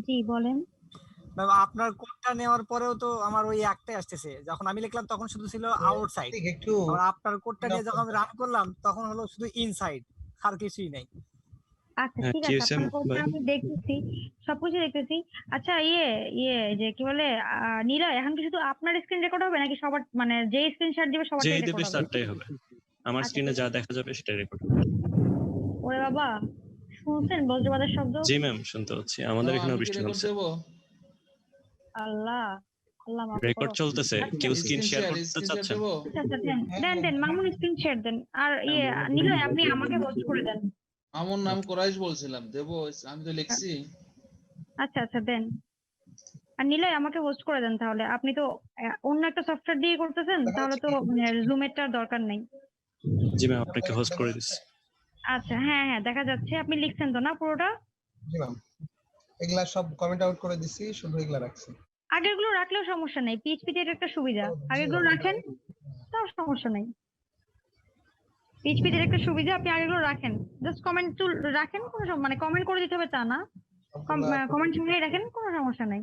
জি বলেন। ম্যাম আপনার কোডটা নেওয়ার পরেও তো আমার ওই একটাই আসতেছে, যখন আমি লিখলাম তখন শুধু ছিল আউটসাইড, একটু আর আপনার কোডটা নিয়ে যখন আমি রান করলাম তখন হলো শুধু ইনসাইড, আর কিছুই নাই। আচ্ছা হ্যাঁ, ঠিক আছে, TSM আপনার কোডটা ভাই। আমি দেখতেছি, সবকিছু দেখতেছি। আচ্ছা যে কি বলে নীলা, এখন কি শুধু আপনার স্ক্রিন রেকর্ড হবে নাকি সবার, মানে যে স্ক্রিনশট দিবে সবারটাই যেই রেকর্ড দেবে হবে? তারটাই হবে। আমার আচ্ছা, স্ক্রিনে ঠিক যা আছে। দেখা যাবে সেটাই রেকর্ড। ওরে বাবা, শুনছেন বজ্রপাতের শব্দ? জি ম্যাম, শুনতে হচ্ছি। আমাদের এখানে আমি কি বৃষ্টি রেকর্ড নামছে। দেব? আল্লাহ, আল্লাহ মাফ রেকর্ড করো। চলতেছে। কেউ স্ক্রিন শেয়ার করতে স্ক্রিন শেয়ার চাচ্ছেন? দেব? আচ্ছা আচ্ছা, দেন দেন মামুন, স্ক্রিন শেয়ার দেন। আর নীলা, আপনি আমাকে হোস্ট করে দেন। আমার নাম কোরাইশ বলছিলাম, দেব? আমি তো লিখছি। আচ্ছা আচ্ছা, দেন। আর নীলা আমাকে হোস্ট করে দেন তাহলে। আপনি তো অন্য একটা সফটওয়্যার দিয়ে করতেছেন, তাহলে তো জুমেরটার দরকার নেই। জি ম্যাম, আপনাকে হোস্ট করে দিচ্ছি। আচ্ছা, হ্যাঁ হ্যাঁ দেখা যাচ্ছে। আপনি লিখছেন তো না পুরোটা? জি ম্যাম, এগুলা সব কমেন্ট আউট করে দিছি, শুধু এগুলা রাখছি। আগেরগুলো রাখলেও সমস্যা নেই, পিএইচপিতে এটা একটা সুবিধা। আগেরগুলো রাখেন, তাও সমস্যা নেই। পিএইচপিতে একটা সুবিধা, আপনি আগেরগুলো রাখেন, জাস্ট কমেন্ট টুল রাখেন, কোনো মানে কমেন্ট করে দিতে হবে তা না, কমেন্ট শুনেই রাখেন, কোনো সমস্যা নেই।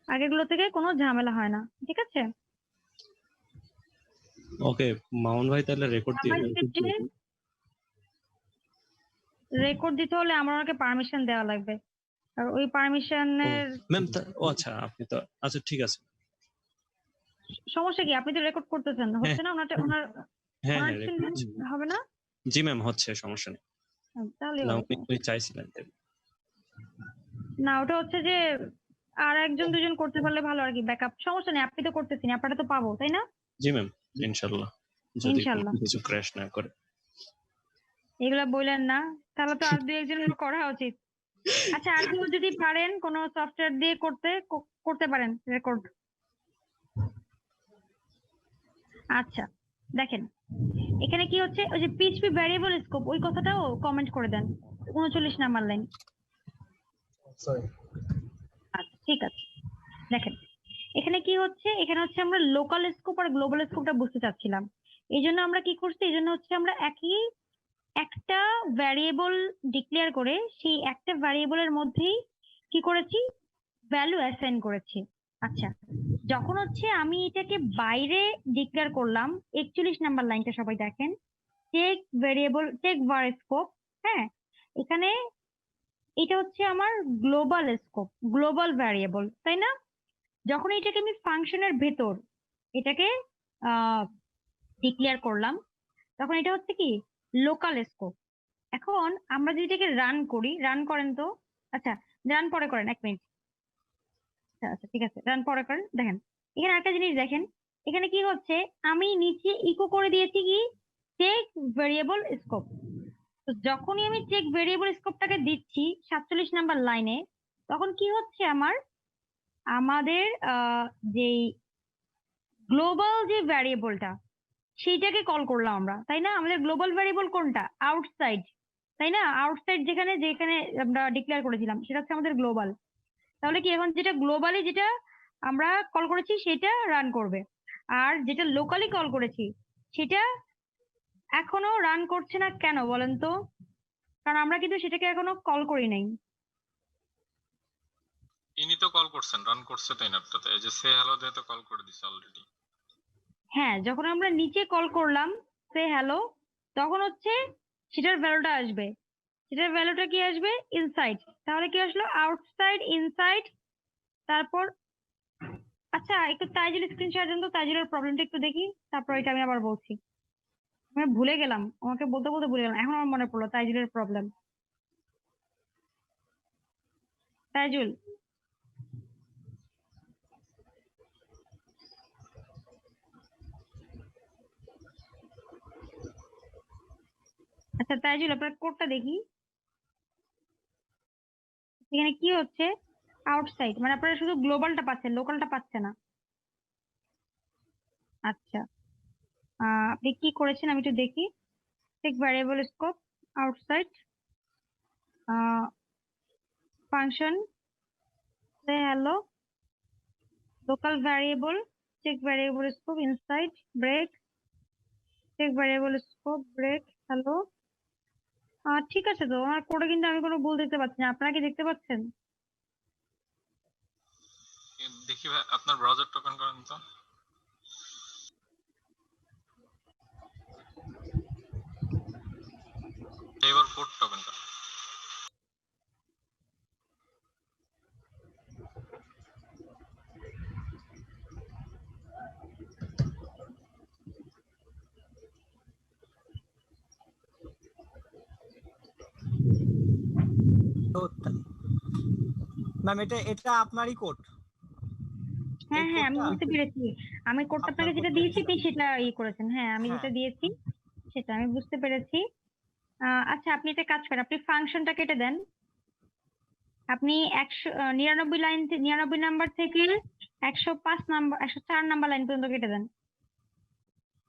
আগেরগুলো থেকে কোনো ঝামেলা হয় না, ঠিক আছে? ওকে মামুন ভাই, তাহলে রেকর্ড দিয়ে দেন। রেকর্ড দিতে হলে আমার ওনাকে পারমিশন দেওয়া লাগবে, আর ওই পারমিশনের ম্যাম ও আচ্ছা, আপনি তো আচ্ছা ঠিক আছে। সমস্যা কি? আপনি তো রেকর্ড করতেছেন, হচ্ছে না? ওনার হ্যাঁ ওনার হ্যাঁ, রেকর্ড হবে না? জি ম্যাম হচ্ছে, সমস্যা নেই। তাহলে আপনি চাইছিলেন না, ওটা হচ্ছে যে আর একজন দুজন করতে পারলে ভালো আর কি, ব্যাকআপ। সমস্যা নেই, আপনি তো করতেছেন, আপনারা তো পাবো, তাই না? জি ম্যাম, ইনশাআল্লাহ, যদি ইনশাআল্লাহ। কিছু ক্র্যাশ না করে। এগুলা বললেন না, তাহলে তো আর দুই একজনের করা উচিত। আচ্ছা, আর কেউ যদি পারেন কোন সফটওয়্যার দিয়ে করতে পারেন রেকর্ড। আচ্ছা দেখেন, এখানে কি হচ্ছে, ওই যে পিএইচপি ভ্যারিয়েবল স্কোপ, ওই কথাটাও কমেন্ট করে দেন, 39 নাম্বার লাইন। সরি। আচ্ছা ঠিক আছে, দেখেন এখানে কি হচ্ছে, এখানে হচ্ছে আমরা লোকাল স্কোপ আর গ্লোবাল স্কোপটা বুঝতে চাচ্ছিলাম। এই জন্য আমরা কি করছি, এই জন্য হচ্ছে আমরা একটা ভ্যারিয়েবল ডিক্লেয়ার করে সেই একটা ভ্যারিয়েবলের মধ্যেই কি করেছি, ভ্যালু অ্যাসাইন করেছি। আচ্ছা, যখন হচ্ছে আমি এটাকে বাইরে ডিক্লেয়ার করলাম, 41 নাম্বার লাইনটা সবাই দেখেন, take variable, take var scope. হ্যাঁ, এখানে এটা হচ্ছে আমার গ্লোবাল স্কোপ, গ্লোবাল ভ্যারিয়েবল, তাই না? যখন এটাকে আমি ফাংশনের ভেতর এটাকে ডিক্লেয়ার করলাম, তখন এটা হচ্ছে কি লোকাল স্কোপ। এখন আমরা যদি এটাকে রান করি, রান করেন তো, আচ্ছা রান পরে করেন, 1 মিনিট। আচ্ছা আচ্ছা ঠিক আছে, রান পরে করেন। দেখেন এখানে একটা জিনিস দেখেন, এখানে কি হচ্ছে, আমি নিচে ইকো করে দিয়েছি কি চেক ভেরিয়েবল স্কোপ। তো যখনই আমি চেক ভেরিয়েবল স্কোপটাকে দিচ্ছি 47 নাম্বার লাইনে, তখন কি হচ্ছে, আমাদের যেই গ্লোবাল যে ভ্যারিয়েবলটা সেইটাকে কল করলাম আমরা, তাই না? আমাদের গ্লোবাল ভ্যারিয়েবল কোনটা? আউটসাইড, তাই না? আউটসাইড যেখানে যেখানে আমরা ডিক্লেয়ার করেছিলাম সেটা হচ্ছে আমাদের গ্লোবাল। তাহলে কি এখন যেটা গ্লোবালি যেটা আমরা কল করেছি সেটা রান করবে, আর যেটা লোকালি কল করেছি সেটা এখনো রান করছে না। কেন বলেন তো? কারণ আমরা কিন্তু সেটাকে এখনো কল করি নাই। ইনি তো কল করছেন, রান করছে তো ইনারটাতে, এই যে সে হ্যালো দিয়ে তো কল করে দিছে অলরেডি। হ্যাঁ, যখন আমরা নিচে কল করলাম সে হ্যালো, তখন হচ্ছে সেটার ভ্যালুটা আসবে, সেটার ভ্যালুটা কি আসবে, ইনসাইড। তাহলে কি আসলো, আউটসাইড, ইনসাইড, তারপর আচ্ছা একটু তাইজুল স্ক্রিনশট দেন তো, তাইজুলের প্রবলেমটা একটু দেখি, তারপর এটা আমি আবার বলছি। আমি ভুলে গেলাম, আমাকে বলতে বলতে ভুলে গেলাম, এখন আমার মনে পড়লো তাইজুলের প্রবলেম। তাইজুল, আচ্ছা তাইজুল আপনার কোডটা দেখি, এখানে কি হচ্ছে, আউটসাইড মানে আপনারা শুধু গ্লোবালটা পাচ্ছেন, লোকালটা পাচ্ছে না। আচ্ছা, আপনি কি করেছেন আমি একটু দেখি, check variable scope, outside, function, say hello, local variable, check variable scope, inside, break, check variable scope, break, hello, ঠিক আছে তো, ওনার কোডে কিন্তু আমি কোনো ভুল দেখতে পাচ্ছি না। আপনারা কি দেখতে পাচ্ছেন? দেখি ভাই আপনার ব্রাউজারটা ওপেন করেন তো। এবার কোডটা ওপেন করেন। তো ম্যাম এটা এটা আপনারই কোড। হ্যাঁ হ্যাঁ, আমি কোডটা বুঝতে পেরেছি। আমি কোডটা আপনার আপনাকে যেটা কোডটা দিয়েছি ছিল। আপনি সেটা করেছেন। হ্যাঁ, আমি হ্যাঁ। যেটা দিয়েছি সেটা আমি বুঝতে পেরেছি। আচ্ছা, আপনি একটা কাজ করেন, আপনি ফাংশনটা কেটে দেন। আপনি 99 লাইন 99 নাম্বার থেকে 105 নাম্বার 104 নাম্বার লাইন পর্যন্ত কেটে দেন।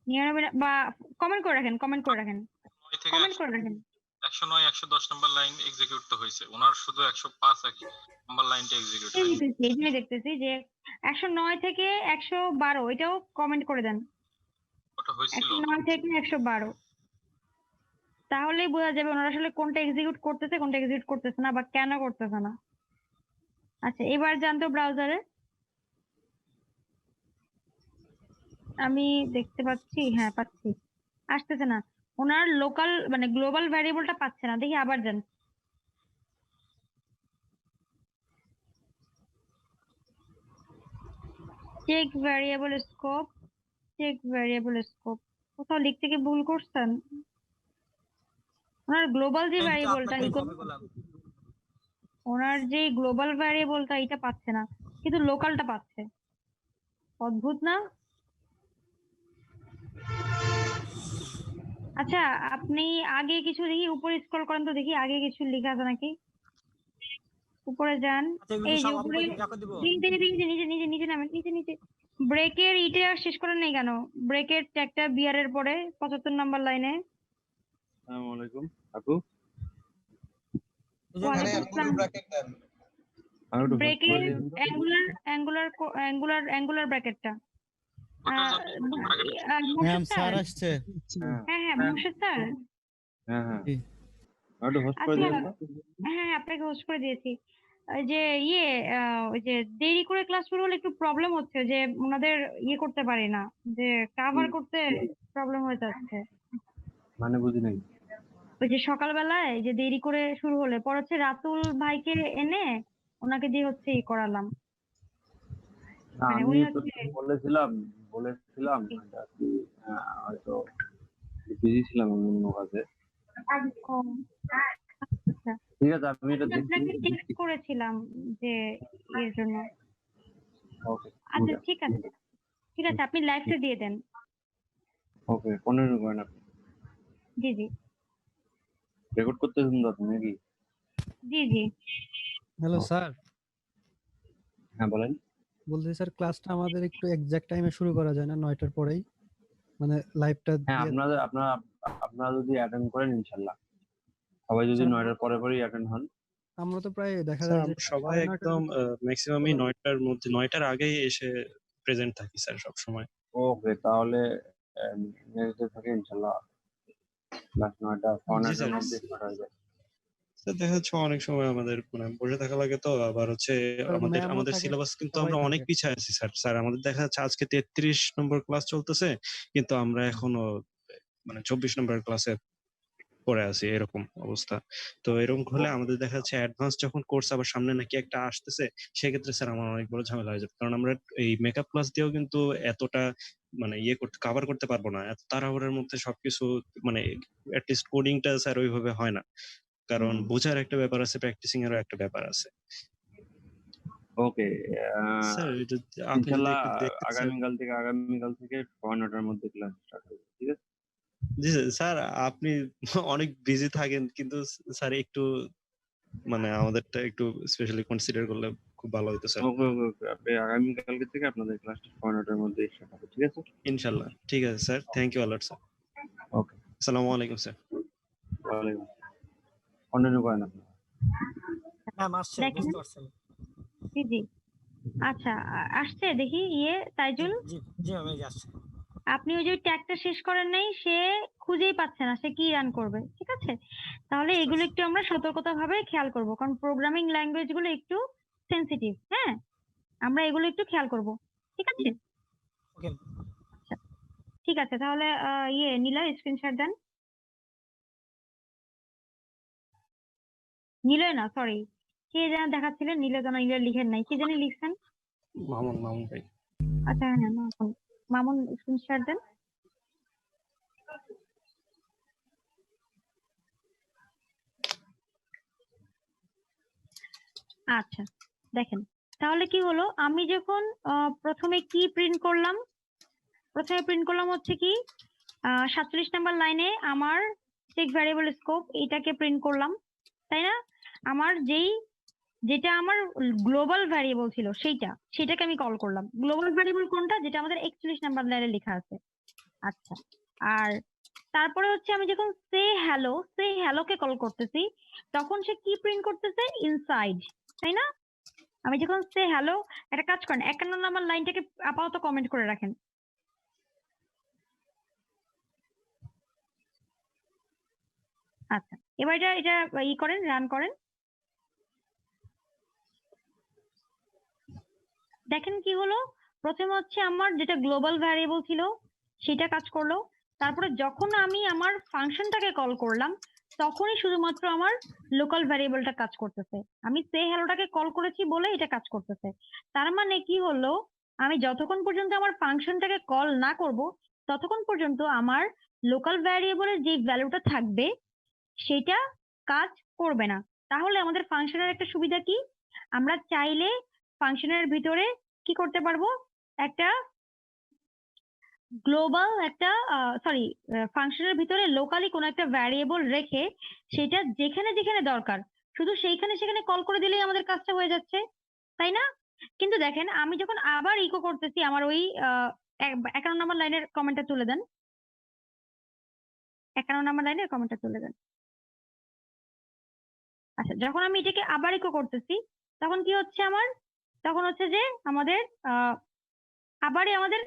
99 বা কমেন্ট করে রাখেন, কমেন্ট করে রাখেন, 9 থেকে কমেন্ট করে রাখেন। 109 110 নাম্বার লাইন এক্সিকিউট তো হয়েছে, ওনার শুধু 105 নাম্বার লাইনটা এক্সিকিউট এই হয়নি। দেখতেছি, এই দেখতেছি যে 109 থেকে 112 এটাও কমেন্ট করে দেন। ওটা হয়েছিল 109 থেকে 112, তাহলেই বোঝা যাবে ওনারা আসলে কোনটা এক্সিকিউট করতেছে কোনটা এক্সিকিউট করতেছে না বা কেন করতেছে না। আচ্ছা, এবার যান তো ব্রাউজারে। আমি দেখতে পাচ্ছি, হ্যাঁ পাচ্ছি, আসতেছে না। ওনার লোকাল মানে গ্লোবাল ভ্যারিয়েবলটা পাচ্ছে না, দেখি আবার যান। Check variable scope, check variable scope, কোথাও লিখতে কি ভুল করছেন? ওনার গ্লোবাল যে আমি তো ভ্যারিয়েবলটা আপনাকে কপি করলাম। ওনার যে গ্লোবাল ভ্যারিয়েবলটা এটা পাচ্ছে না, কিন্তু লোকালটা পাচ্ছে। অদ্ভুত না? আচ্ছা, আপনি আগে কিছু দেখি উপরে স্ক্রল করেন তো, দেখি আগে কিছু লেখা আছে নাকি। উপরে যান, আচ্ছা এগুলো এই যে সব আমি উপরে দেখে দিব। নিচে নিচে নিচে নিচে নিচে নামেন, নিচে নিচে। ব্রেকের ইটে আর শেষ করেন নাই কেন? ব্রেকের ট্যাগটা বিয়ারের পরে 75 নাম্বার লাইনে। আসসালামু আলাইকুম আপু। এই যে এখানে ওয়ালাইকুম এতগুলো আসসালাম। ব্র্যাকেট দেন। আমি একটু হোস্ট ব্রেকের করে দিন তো। অ্যাঙ্গুলার ব্র্যাকেটটা। ওটার জন্য ব্র্যাকেট ম্যাম মুর্শিদ স্যার স্যার। আসছে। হ্যাঁ হ্যাঁ হ্যাঁ, মুর্শিদ স্যার। হ্যাঁ হ্যাঁ, জি। আমি একটু হোস্ট করে আচ্ছা, দিন তো। হ্যাঁ আপনাকে হোস্ট করে দিয়েছি। ওই যে ওই যে দেরি করে ক্লাস শুরু হলে একটু প্রবলেম হচ্ছে, যে ওনাদের করতে পারি না, যে কাভার করতে প্রবলেম হয়ে যাচ্ছে। মানে বুঝি নাই। ওই যে সকালবেলায় যে দেরি করে শুরু হলে পর হচ্ছে রাতুল ভাইকে এনে ওনাকে দিয়ে হচ্ছে করালাম। না, মানে আমি উনি তো হচ্ছে বলেছিলাম এটা আর কি, হয়তো বিজি ছিলাম আমি অন্য কাজে। ও, আচ্ছা, ঠিক আছে, আমি এটা আমি দেখছি। আপনাকে টেক্সট করেছিলাম যে এর জন্য। ওকে আচ্ছা ঠিক আছে, ঠিক আছে, আপনি লাইভটা দিয়ে দেন। ওকে, 15 করেন আপনি। জি জি রেকর্ড করতেছেন তো আপনি নাকি? জি জি। হ্যালো স্যার, হ্যাঁ বলেন। বলছি স্যার ক্লাসটা আমাদের একটু এক্সাক্ট টাইমে শুরু করা যায় না, 9টার পরেই, মানে লাইভটা হ্যাঁ, দিয়ে। আপনারা যদি অ্যাটেন্ড করেন ইনশাল্লাহ, সবাই যদি স্যার, 9টার পরে পরেই অ্যাটেন্ড হন। আমরা তো প্রায় দেখা স্যার যায় যে আমরা সবাই 9:30 একদম ম্যাক্সিমামই 9টার মধ্যে 9টার আগেই এসে প্রেজেন্ট থাকি স্যার সব সময়। ওকে, তাহলে নেক্সট ডে থেকে ইনশাল্লাহ ক্লাস 9টা জি 9টার স্যার। মধ্যে স্টার্ট হয়ে যায়। স্যার দেখা যাচ্ছে অনেক সময় আমাদের মানে বসে থাকা লাগে, তো আবার হচ্ছে আমাদের ম্যামও আমাদের থাকে, সিলেবাস কিন্তু সবাই আমরা অনেক থাকে। পিছায় আছি স্যার। স্যার আমাদের দেখা যাচ্ছে আজকে 33 নম্বর ক্লাস চলতেছে, কিন্তু আমরা এখনো মানে 24 নম্বর ক্লাসে পড়ে আছি, এরকম অবস্থা। তো এরকম হলে আমাদের দেখা যাচ্ছে অ্যাডভান্স যখন কোর্স আবার সামনে নাকি একটা আসতেছে, সেক্ষেত্রে স্যার আমার অনেক বড় ঝামেলা হয়ে যাবে, কারণ আমরা এই মেকআপ ক্লাস দিয়েও কিন্তু এতটা মানে করতে কভার করতে পারবো না, এত তাড়াহুড়োর মধ্যে সবকিছু মানে অ্যাটলিস্ট কোডিংটা স্যার ওইভাবে হয় না, কারণ বোঝার একটা ব্যাপার আছে, প্র্যাকটিসিং এরও একটা ব্যাপার আছে। ওকে, স্যার এটা আপনি যদি ইনশাল্লাহ একটু দেখতেন স্যার। আগামীকাল থেকে 9টার মধ্যে ক্লাস স্টার্ট হবে, ঠিক আছে? জি স্যার, আপনি অনেক বিজি থাকেন, কিন্তু স্যার একটু মানে আমাদেরটা একটু স্পেশালি কনসিডার করলে খুব ভালো হতো স্যার। ওকে ওকে ওকে, আপনি আগামীকালকে থেকে আপনাদের ক্লাসটা 9টার মধ্যে স্টার্ট হবে, ঠিক আছে? ইনশাল্লাহ, ঠিক আছে sir, thank you a lot sir. Okay, আসসালামু আলাইকুম স্যার। ওয়ালাইকুম কন্টিনিউ করেন আপনি। ম্যাম আসছে, দেখেন, বুঝতে পারছেন? জি জি। আচ্ছা, আসছে দেখি তাইজুল। জি জি ম্যাম, এই যে আসছে। আপনি ওই যে ট্যাগটা শেষ করেন নাই, সে খুঁজেই পাচ্ছে না সে কি রান করবে, ঠিক আছে? তাহলে এগুলো একটু আমরা সতর্কতা ভাবে খেয়াল করব, কারণ প্রোগ্রামিং ল্যাঙ্গুয়েজ গুলো একটু সেনসিটিভ। হ্যাঁ, আমরা এগুলো একটু খেয়াল করব, ঠিক আছে? ওকে আচ্ছা, ঠিক আছে, তাহলে নীলা স্ক্রিনশট দেন। নিলয় না, সরি, কে যেন দেখাচ্ছিলেন, নীলা যেন নীলা লিখেন নাই, কি জানি লিখছেন। মামুন ভাই। আচ্ছা হ্যাঁ, মামুন স্ক্রিনশট দেন। আচ্ছা, দেখেন তাহলে কি হলো, আমি যখন প্রথমে কি প্রিন্ট করলাম, প্রথমে প্রিন্ট করলাম হচ্ছে কি 47 নাম্বার লাইনে আমার চেক ভ্যারিয়েবল স্কোপ এইটাকে প্রিন্ট করলাম, তাই না? আমার যেটা আমার গ্লোবাল ভ্যারিয়েবল ছিল সেটাকে আমি কল করলাম। গ্লোবাল ভ্যারিয়েবল কোনটা? যেটা আমাদের 41 নাম্বার লাইনে লেখা আছে। আচ্ছা, আর তারপরে হচ্ছে আমি যখন সে হ্যালো কে কল করতেছি, তখন সে কি প্রিন্ট করতেছে? ইনসাইড, তাই না? আমি যখন সে হ্যালো, একটা কাজ করেন 51 নাম্বার লাইনটাকে আপাতত কমেন্ট করে রাখেন। আচ্ছা, এবার এটা করেন, রান করেন, দেখেন কি হলো। প্রথমে হচ্ছে আমার যেটা গ্লোবাল ভ্যারিয়েবল ছিল সেটা কাজ করলো, তারপরে যখন আমি আমার ফাংশনটাকে কল করলাম তখনই শুধুমাত্র আমার লোকাল ভ্যারিয়েবলটা কাজ করতেছে। আমি সে হ্যালোটাকে কল করেছি বলে এটা কাজ করতেছে। তার মানে কি হলো, আমি যতক্ষণ পর্যন্ত আমার ফাংশনটাকে কল না করব ততক্ষণ পর্যন্ত আমার লোকাল ভ্যারিয়েবলের যে ভ্যালুটা থাকবে সেটা কাজ করবে না। তাহলে আমাদের ফাংশনের একটা সুবিধা কি, আমরা চাইলে ফাংশনের ভিতরে কি করতে পারবো, একটা গ্লোবাল একটা সরি ফাংশনের ভিতরে লোকালি কোনো একটা ভ্যারিয়েবল রেখে সেটা যেখানে যেখানে দরকার শুধু সেইখানে সেখানে কল করে দিলেই আমাদের কাজটা হয়ে যাচ্ছে, তাই না? কিন্তু দেখেন আমি যখন আবার ইকো করতেছি, আমার ওই 51 নম্বর লাইনের কমেন্টটা তুলে দেন, 51 নম্বর লাইনের কমেন্টটা তুলে দেন। আচ্ছা, যখন আমি এটাকে আবার ইকো করতেছি তখন কি হচ্ছে আমার, তখন হচ্ছে যে আমাদের আবারই আমাদের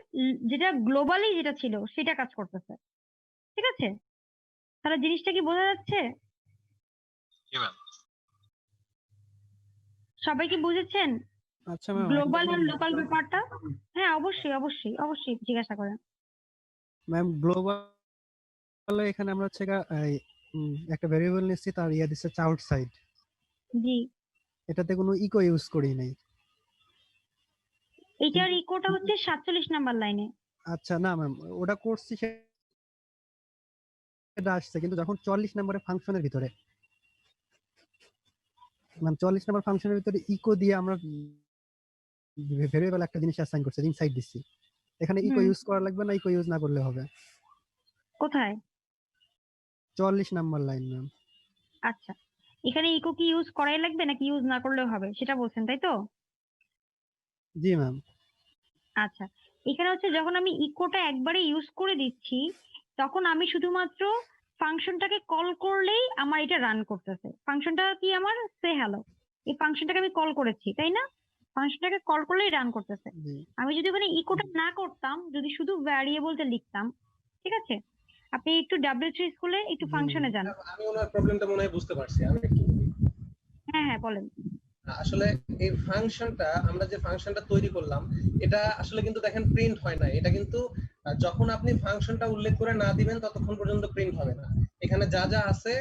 যেটা গ্লোবালি যেটা ছিল সেটা কাজ করতেছে, ঠিক আছে? তাহলে জিনিসটা কি বোঝা যাচ্ছে? জি ম্যাম। সবাই কি বুঝেছেন আচ্ছা ম্যাম, গ্লোবাল আর লোকাল ব্যাপারটা? হ্যাঁ, অবশ্যই অবশ্যই অবশ্যই জিজ্ঞাসা করেন। ম্যাম গ্লোবাল এখানে আমরা হচ্ছে একটা ভেরিয়েবল নিচ্ছি, তার দিচ্ছে আউটসাইড, জি, এটাতে কোনো ইকো ইউজ করি নাই। এইটার ইকোটা হচ্ছে 47 নাম্বার লাইনে। আচ্ছা না ম্যাম, ওটা করছি সেটা আসছে, কিন্তু যখন 44 নম্বরের ফাংশনের ভিতরে ম্যাম 44 নম্বর ফাংশনের ভিতরে ইকো দিয়ে আমরা ভেরিয়েবল একটা জিনিস অ্যাসাইন করছি, ইনসাইড দিচ্ছি, এখানে ইকো ইউজ করা লাগবে না, ইকো ইউজ না করলে হবে? কোথায়? 44 নাম্বার লাইন ম্যাম। আচ্ছা, এখানে ইকো কি ইউজ করাই লাগবে নাকি ইউজ না করলেও হবে সেটা বলছেন, তাই তো? জি ম্যাম। আচ্ছা, এখানে হচ্ছে যখন আমি ইকোটা একবারে ইউজ করে দিচ্ছি তখন আমি শুধুমাত্র ফাংশনটাকে কল করলেই আমার এটা রান করতেছে। ফাংশনটা কি আমার সে হ্যালো, এই ফাংশনটাকে আমি কল করেছি, তাই না? ফাংশনটাকে কল করলেই রান করতেছে। আমি যদি ওখানে ইকোটা না করতাম, যদি শুধু ভ্যারিয়েবলটা লিখতাম, ঠিক আছে? আপনি একটু W3 স্কুলে একটু ফাংশনে যান। আমি ওনার প্রবলেমটা মনে হয় বুঝতে পারছি, আমি একটু বলি। হ্যাঁ হ্যাঁ, বলেন। আসলে এই ফাংশনটা, আমরা যে ফাংশনটা তৈরি করলাম, এটা আসলে কিন্তু দেখেন প্রিন্ট হয় না। এটা কিন্তু যখন আপনি ফাংশনটা উল্লেখ করে না দিবেন ততক্ষণ পর্যন্ত প্রিন্ট হবে না। এখানে যা যা আছে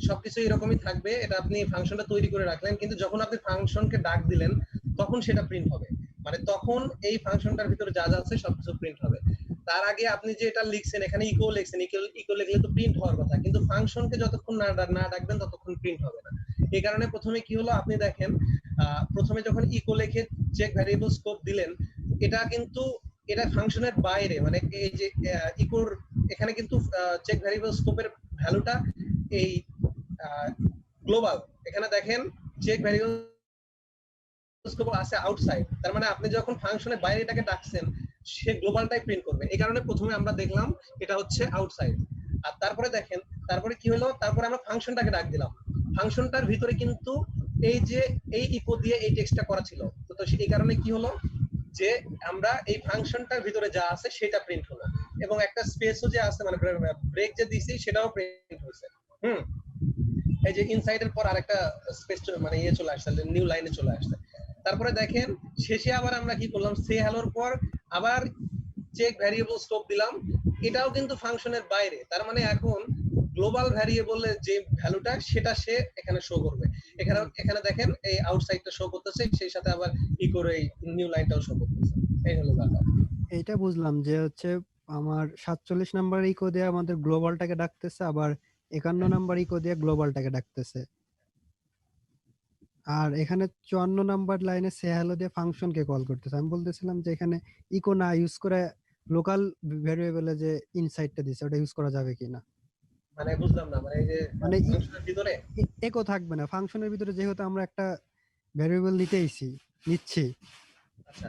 সবকিছু এরকমই থাকবে, এটা আপনি ফাংশনটা তৈরি করে রাখলেন, কিন্তু যখন আপনি ফাংশনকে ডাক দিলেন তখন সেটা প্রিন্ট হবে। মানে তখন এই ফাংশনটার ভিতরে যা যা আছে সবকিছু প্রিন্ট হবে। তার আগে আপনি যে এটা লিখছেন, এখানে ইকো লিখছেন, ইকো লিখলে তো প্রিন্ট হওয়ার কথা, কিন্তু ফাংশনকে যতক্ষণ না ডাকবেন ততক্ষণ প্রিন্ট হবে না। এই কারণে প্রথমে কি হলো, আপনি দেখেন প্রথমে যখন ইকো লিখে চেক ভ্যারিয়েবল স্কোপ দিলেন, এটা কিন্তু এটা ফাংশনের বাইরে, মানে এই যে ইকোর এখানে কিন্তু চেক ভ্যারিয়েবল স্কোপের ভ্যালুটা এই গ্লোবাল, এখানে দেখেন চেক ভ্যারিয়েবল স্কোপ আছে আউটসাইড, তার মানে আপনি যখন ফাংশনের বাইরে এটাকে ডাকছেন সে গ্লোবালটাই প্রিন্ট করবে। এই কারণে প্রথমে আমরা দেখলাম এটা হচ্ছে আউটসাইড। আর তারপরে দেখেন তারপরে কি হলো, তারপরে আমরা ফাংশনটাকে ডাক দিলাম, ফাংশনটার ভিতরে কিন্তু এই যে এই ইকো দিয়ে এই টেক্সটটা করা ছিল, তো এই কারণে কি হলো যে আমরা এই ফাংশনটার ভিতরে যা আছে সেটা প্রিন্ট হলো। এবং একটা স্পেসও যে আছে মানে ব্রেক যে দিছি সেটাও প্রিন্ট হয়েছে। এই যে ইনসাইডের পর আরেকটা স্পেস মানে ইয়ে চলে আসছে, নিউ লাইনে চলে আসছে। তারপরে দেখেন শেষে আবার আমরা কি করলাম, সে হ্যালোর পর আবার চেক ভ্যারিয়েবল স্কোপ দিলাম, এটাও কিন্তু ফাংশনের বাইরে। তার মানে এখন গ্লোবাল ভ্যারিয়েবলের যে ভ্যালুটা সেটা সে এখানে শো করবে। এখানে দেখেন এই আউটসাইডটা শো করতেছে, সেই সাথে আবার ইকোর এই নিউ লাইনটাও শো করতেছে। এই হলো ব্যাপার। এইটা বুঝলাম যে হচ্ছে আমার 47 নাম্বার ইকো দিয়ে আমাদের গ্লোবালটাকে ডাকতেছে, আবার 51 নাম্বার ইকো দিয়ে গ্লোবালটাকে ডাকতেছে। আর এখানে 54 নাম্বার লাইনে সে হ্যালো দিয়ে ফাংশনকে কল করতেছে। আমি বলতেছিলাম যে এখানে ইকো না ইউজ করে লোকাল ভেরিয়েবলে যে ইনসাইডটা দিছে ওটা ইউজ করা যাবে কিনা। মানে বুঝলাম না, মানে এই যে মানে ফাংশনের ভিতরে একো থাকবে না ফাংশনের ভিতরে, যেহেতু আমরা একটা ভেরিয়েবল নিচ্ছি। আচ্ছা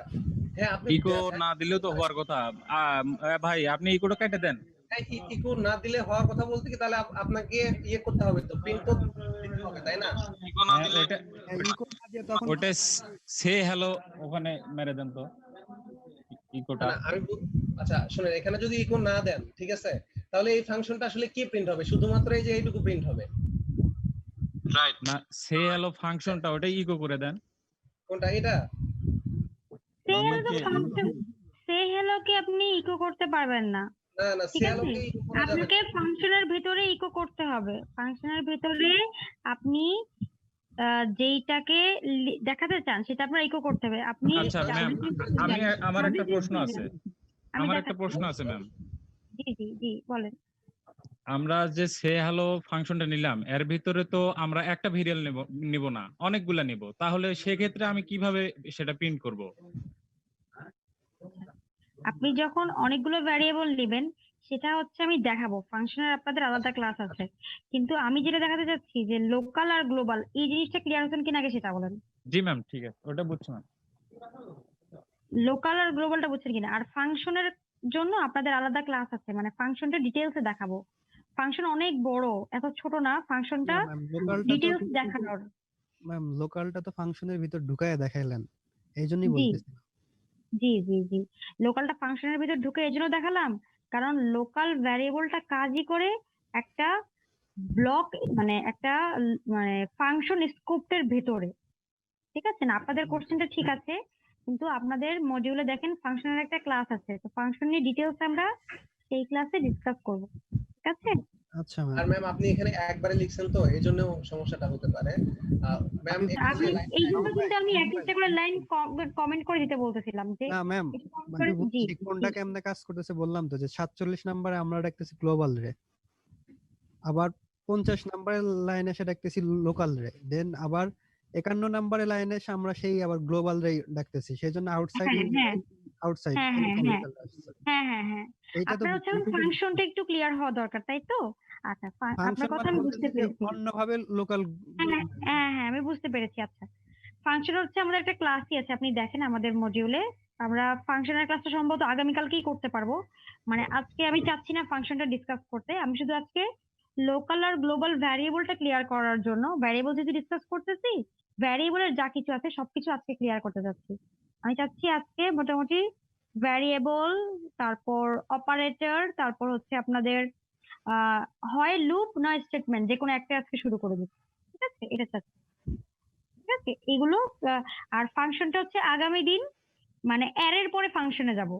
হ্যাঁ, আপনি ইকো না দিলেও তো হওয়ার কথা। ভাই আপনি ইকোটা কেটে দেন। ইকো না দিলে হওয়ার কথা বলতে কি, তাহলে আপনাকে ইয়ে করতে হবে তো, প্রিন্ট তো দিতে হবে তাই না? ইকো না দিলে ইকো না দিয়ে তখন ওটা সে হ্যালো ওখানে মেরে দেন তো ইকোটা। না, আচ্ছা শুনেন, এখানে যদি ইকো না দেন ঠিক আছে, তাহলে এই ফাংশনটা আসলে কি প্রিন্ট হবে? শুধুমাত্র এই যে এইটুকু প্রিন্ট হবে। রাইট না, সে হ্যালো ফাংশনটা ওটা ইকো করে দেন। কোনটা? এটা সে হ্যালো কি আপনি ইকো করতে পারবেন না। না না, ঠিক সে আছে, হ্যালোকে ইকো করা যাবে। আপনাকে ফাংশনের ভিতরে ইকো করতে হবে। ফাংশনের ভিতরে আপনি যেইটাকে দেখাতে চান সেটা আপনার ইকো করতে হবে। আপনি আচ্ছা ম্যাম, আমার একটা প্রশ্ন আছে। ম্যাম, জি জি জি বলেন। আমরা যে সে হ্যালো ফাংশনটা নিলাম, এর ভিতরে তো আমরা একটা ভেরিয়েবল নিব না, অনেকগুলা নিব। তাহলে সেক্ষেত্রে আমি কিভাবে সেটা প্রিন্ট করব? আপনি যখন অনেকগুলো ভ্যারিয়েবল নেবেন সেটা হচ্ছে আমি দেখাবো, ফাংশনের আপনাদের আলাদা ক্লাস আছে। কিন্তু আমি যেটা দেখাতে চাচ্ছি যে লোকাল আর গ্লোবাল এই জিনিসটা ক্লিয়ার হচ্ছেন কিনা আগে সেটা বলেন। জি ম্যাম, ঠিক আছে, ওটা বুঝছি ম্যাম। লোকাল আর গ্লোবালটা বুঝছেন কিনা। আর ফাংশনের জন্য আপনাদের আলাদা ক্লাস আছে, মানে ফাংশনটা ডিটেইলসে দেখাবো। ফাংশন অনেক বড়, এত ছোট না ফাংশনটা, ডিটেইলস দেখানোর। ম্যাম লোকালটা তো ফাংশনের ভিতর ঢুকায় দেখাইলেন, এইজন্যই বলতেছি। জি জি জি, লোকালটা ফাংশনের ভিতর ঢুকে এই জন্য দেখালাম কারণ লোকাল ভ্যারিয়েবলটা কাজই করে একটা ব্লক, মানে একটা মানে ফাংশন স্কোপের ভেতরে। ঠিক আছে না, আপনাদের কোশ্চেনটা ঠিক আছে, কিন্তু আপনাদের মডিউলে দেখেন ফাংশনের একটা ক্লাস আছে, তো ফাংশন নিয়ে ডিটেইলস আমরা এই ক্লাসে ডিসকাস করব। ঠিক আছে? আচ্ছা আর ম্যাম আপনি এখানে একবারে লিখছেন তো এইজন্য সমস্যাটা হতে পারে ম্যাম। এই জন্য কিন্তু আমি একটা করে লাইন কমেন্ট করে দিতে বলতেছিলাম যে না ম্যাম, মানে বুঝছি কোনটা কেমনে কাজ করতেছে বললাম তো, যে 47 নম্বরে আমরা ডাকতেছি গ্লোবাল রে, আবার 50 নম্বরের লাইনে এসে ডাকতেছি লোকাল রে, দেন আবার 51 নম্বরের লাইনে এসে আমরা সেই আবার গ্লোবাল রে ডাকতেছি, সেজন্য আউটসাইড আউটসাইড। হ্যাঁ হ্যাঁ হ্যাঁ, আপনার হচ্ছে ফাংশনটা একটু ক্লিয়ার হওয়া দরকার, তাই তো? আচ্ছা, আপনার কথা আমি বুঝতে পেরেছি। অন্যভাবে লোকাল, হ্যাঁ হ্যাঁ আমি বুঝতে পেরেছি। আচ্ছা, ফাংশন হচ্ছে আমাদের একটা ক্লাসই আছে, আপনি দেখেন আমাদের মডিউলে আমরা ফাংশনের ক্লাসটা সম্ভবত আগামীকালকেই করতে পারবো। মানে আজকে আমি চাচ্ছি না ফাংশনটা ডিসকাস করতে, আমি শুধু আজকে লোকাল আর গ্লোবাল ভ্যারিয়েবলটা ক্লিয়ার করার জন্য, ভ্যারিয়েবল যদি ডিসকাস করতেছি, ভ্যারিয়েবলের যা কিছু আছে সবকিছু আজকে ক্লিয়ার করতে যাচ্ছি। আমি চাচ্ছি আজকে মোটামুটি ভ্যারিয়েবল, তারপর অপারেটর, তারপর হচ্ছে আপনাদের হয় লুপ নয় স্টেটমেন্ট, যে কোনো একটা আজকে শুরু করে দিচ্ছি। ঠিক আছে, এটা চাচ্ছি। ঠিক আছে, এগুলো আর ফাংশনটা হচ্ছে আগামী দিন, মানে অ্যারের পরে ফাংশনে যাব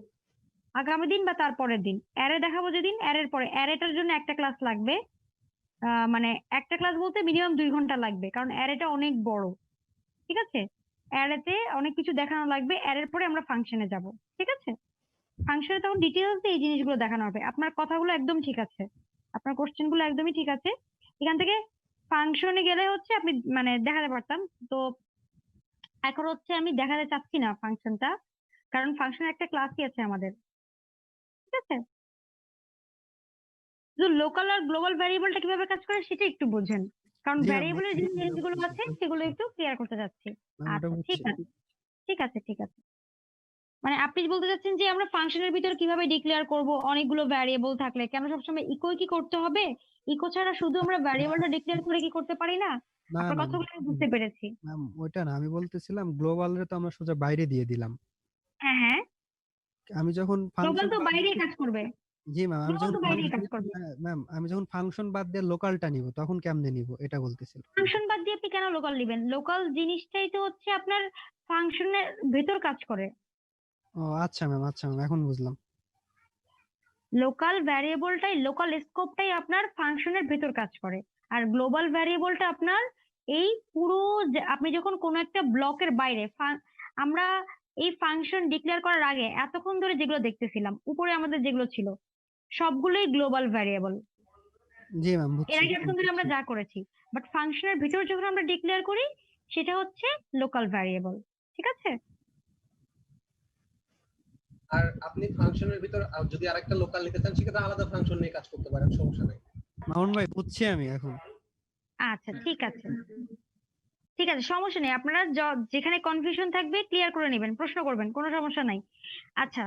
আগামী দিন বা তারপরের দিন। অ্যারে দেখাবো যেদিন, অ্যারের পরে, অ্যারেটার জন্য একটা ক্লাস লাগবে। মানে একটা ক্লাস বলতে মিনিমাম 2 ঘন্টা লাগবে, কারণ অ্যারেটা অনেক বড়। ঠিক আছে, অ্যারেতে অনেক কিছু দেখানো লাগবে, অ্যারের পরে আমরা ফাংশনে যাব। ঠিক আছে, ফাংশনে তখন ডিটেইলস এই জিনিসগুলো দেখানো হবে। আপনার কথাগুলো একদম ঠিক আছে, আপনার কোশ্চেন গুলো একদমই ঠিক আছে। এখান থেকে ফাংশনে গেলে হচ্ছে আপনি মানে দেখাতে পারতাম, তো এখন হচ্ছে আমি দেখাতে চাচ্ছি না ফাংশনটা, কারণ ফাংশনের একটা ক্লাসই আছে আমাদের। ঠিক আছে, শুধু লোকাল আর গ্লোবাল ভ্যারিয়েবলটা কিভাবে কাজ করে সেটা একটু বোঝেন, কারণ ভ্যারিয়েবলের যে জিনিসগুলো আছে সেগুলো একটু ক্লিয়ার করতে যাচ্ছি। আচ্ছা ঠিক আছে ঠিক আছে ঠিক আছে, মানে আপনি বলতে চাচ্ছেন যে আমরা ফাংশনের ভিতর কিভাবে ডিক্লেয়ার করব অনেকগুলো ভ্যারিয়েবল থাকলে, কেন সবসময় ইকোই কি করতে হবে? ইকো ছাড়া শুধু আমরা ভ্যারিয়েবলটা ডিক্লেয়ার করে কি করতে পারি না? আপনার কথাগুলো আমি বুঝতে পেরেছি। ম্যাম ওইটা না, আমি বলতেছিলাম গ্লোবাল রে তো আমরা সোজা বাইরে দিয়ে দিলাম। হ্যাঁ হ্যাঁ, আমি যখন গ্লোবাল তো বাইরে কাজ করবে। জি ম্যাম, আমি এগুলো যখন তো বাইরেই কাজ করবে। ম্যাম আমি যখন ফাংশন বাদ দিয়ে লোকালটা নিব তখন কেমনে নিব এটা বলতেছিল। ফাংশন বাদ দিয়ে আপনি কেন লোকাল নেবেন? লোকাল জিনিসটাই তো হচ্ছে আপনার ফাংশনের ভেতর কাজ করে। ও আচ্ছা ম্যাম, আচ্ছা ম্যাম, এখন বুঝলাম। লোকাল ভ্যারিয়েবলটাই, লোকাল স্কোপটাই আপনার ফাংশনের ভেতর কাজ করে। আর গ্লোবাল ভ্যারিয়েবলটা আপনার এই পুরো আপনি যখন কোনো একটা ব্লকের বাইরে আমরা এই ফাংশন ডিক্লেয়ার করার আগে এতক্ষণ ধরে যেগুলো দেখতেছিলাম উপরে আমাদের যেগুলো ছিল সবগুলোই গ্লোবাল ভ্যারিয়েবল। জি ম্যাম, এর বুঝছি। আগে এতক্ষণ ধরে আমরা যা করেছি, বাট ফাংশনের ভিতর যখন আমরা ডিক্লেয়ার করি সেটা হচ্ছে লোকাল ভ্যারিয়েবল। ঠিক আছে? আর আপনি ফাংশনের ভিতর যদি আরেকটা লোকাল নিতে চান সেক্ষেত্রে আলাদা ফাংশন নিয়ে কাজ করতে পারেন, সমস্যা নেই। মামুন ভাই বুঝছি আমি এখন। আচ্ছা ঠিক আছে, ঠিক আছে, সমস্যা নেই। আপনারা যেখানে কনফিউশন থাকবে ক্লিয়ার করে নেবেন, প্রশ্ন করবেন, কোনো সমস্যা নাই। আচ্ছা,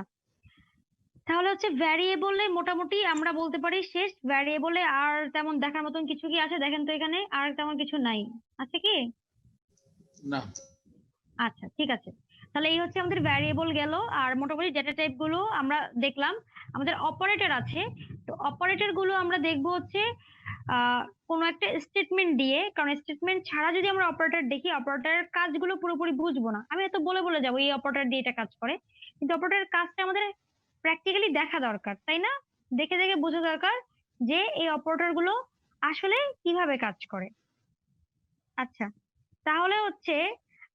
তাহলে হচ্ছে ভ্যারিয়েবলে মোটামুটি আমরা বলতে পারি শেষ। ভ্যারিয়েবলে আর তেমন দেখার মতন কিছু কি আছে দেখেন তো, এখানে আর তেমন কিছু নাই, আছে কি? না। আচ্ছা ঠিক আছে, তাহলে এই হচ্ছে আমাদের ভ্যারিয়েবল গেল। আর মোটামুটি ডেটা টাইপ গুলো আমরা দেখলাম। আমাদের অপারেটর আছে, তো অপারেটর গুলো আমরা দেখবো হচ্ছে কোনো একটা স্টেটমেন্ট দিয়ে, কারণ স্টেটমেন্ট ছাড়া যদি আমরা অপারেটর দেখি অপারেটরের কাজগুলো পুরোপুরি বুঝবো না। আমি এত বলে বলে যাবো এই অপারেটর দিয়ে এটা কাজ করে, কিন্তু অপারেটরের কাজটা আমাদের প্র্যাকটিক্যালি দেখা দরকার, তাই না? দেখে দেখে বোঝা দরকার যে এই অপারেটর গুলো আসলে কিভাবে কাজ করে। আচ্ছা, তাহলে হচ্ছে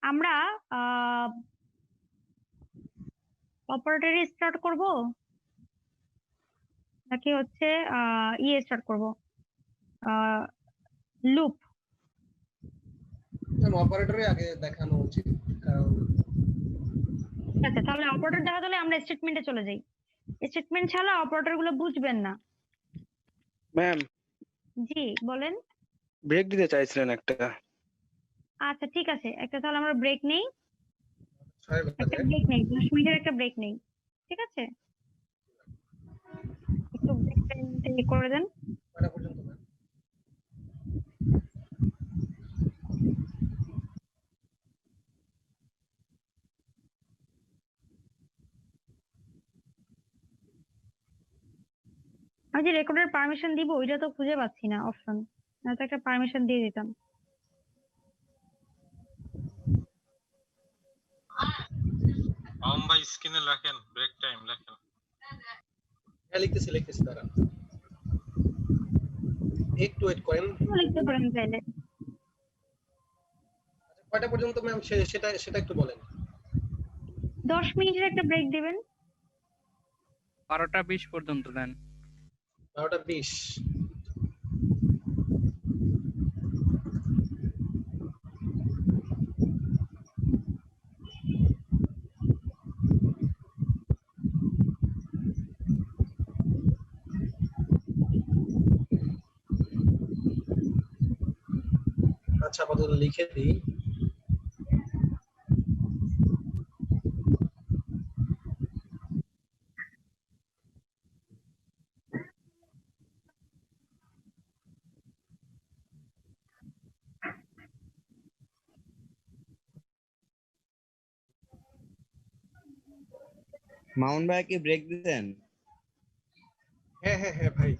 আমরা অপারেটরে স্টার্ট করব নাকি হচ্ছে ইয়ে স্টার্ট করব, লুপ? অপারেটরে আগে দেখানো উচিত, কারণ আচ্ছা, তাহলে অপারেটর দেখা হলে আমরা স্টেটমেন্টে চলে যাই। স্টেটমেন্ট ছাড়া অপারেটর গুলো বুঝবেন না। ম্যাম, জি বলেন। ব্রেক দিতে চাইছিলেন একটা। আচ্ছা ঠিক আছে, একটা তাহলে আমরা ব্রেক নেই, 6 একটা বাজে। ব্রেক নেই, 10 মিনিটের একটা ব্রেক নেই। ঠিক আছে, একটু ব্রেক টাইম করে দেন। কয়টা পর্যন্ত ম্যাম? আমি যে রেকর্ডের পারমিশন দিব ওইটা তো খুঁজে পাচ্ছি না অপশন, না তো একটা পারমিশন দিয়ে দিতাম। ভাই স্ক্রিনে লেখেন ব্রেক টাইম লেখেন। হ্যাঁ লিখতেছি দাঁড়ান, একটু ওয়েট করেন। লিখতে পারেন চাইলে। কয়টা পর্যন্ত ম্যাম সেটা সেটা একটু বলেন। 10 মিনিটের একটা ব্রেক দিবেন। 12টা 20 পর্যন্ত দেন। 12টা 20। আচ্ছা, আপাতত লিখে দিই। মামুন ভাই কি ব্রেক দিতেন? হ্যাঁ হ্যাঁ হ্যাঁ ভাই।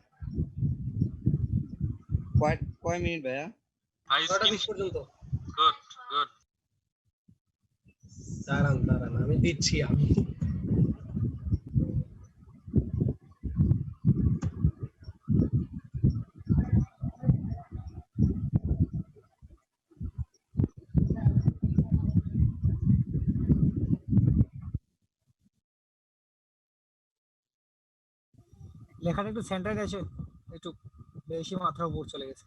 কয় মিনিট ভাইয়া? ভাই 12টা 20 পর্যন্ত। Good good. দাঁড়ান আমি দিচ্ছি। আমি লেখাটা একটু সেন্টারে এসে একটু বেশি মাত্রা উপর চলে গেছে।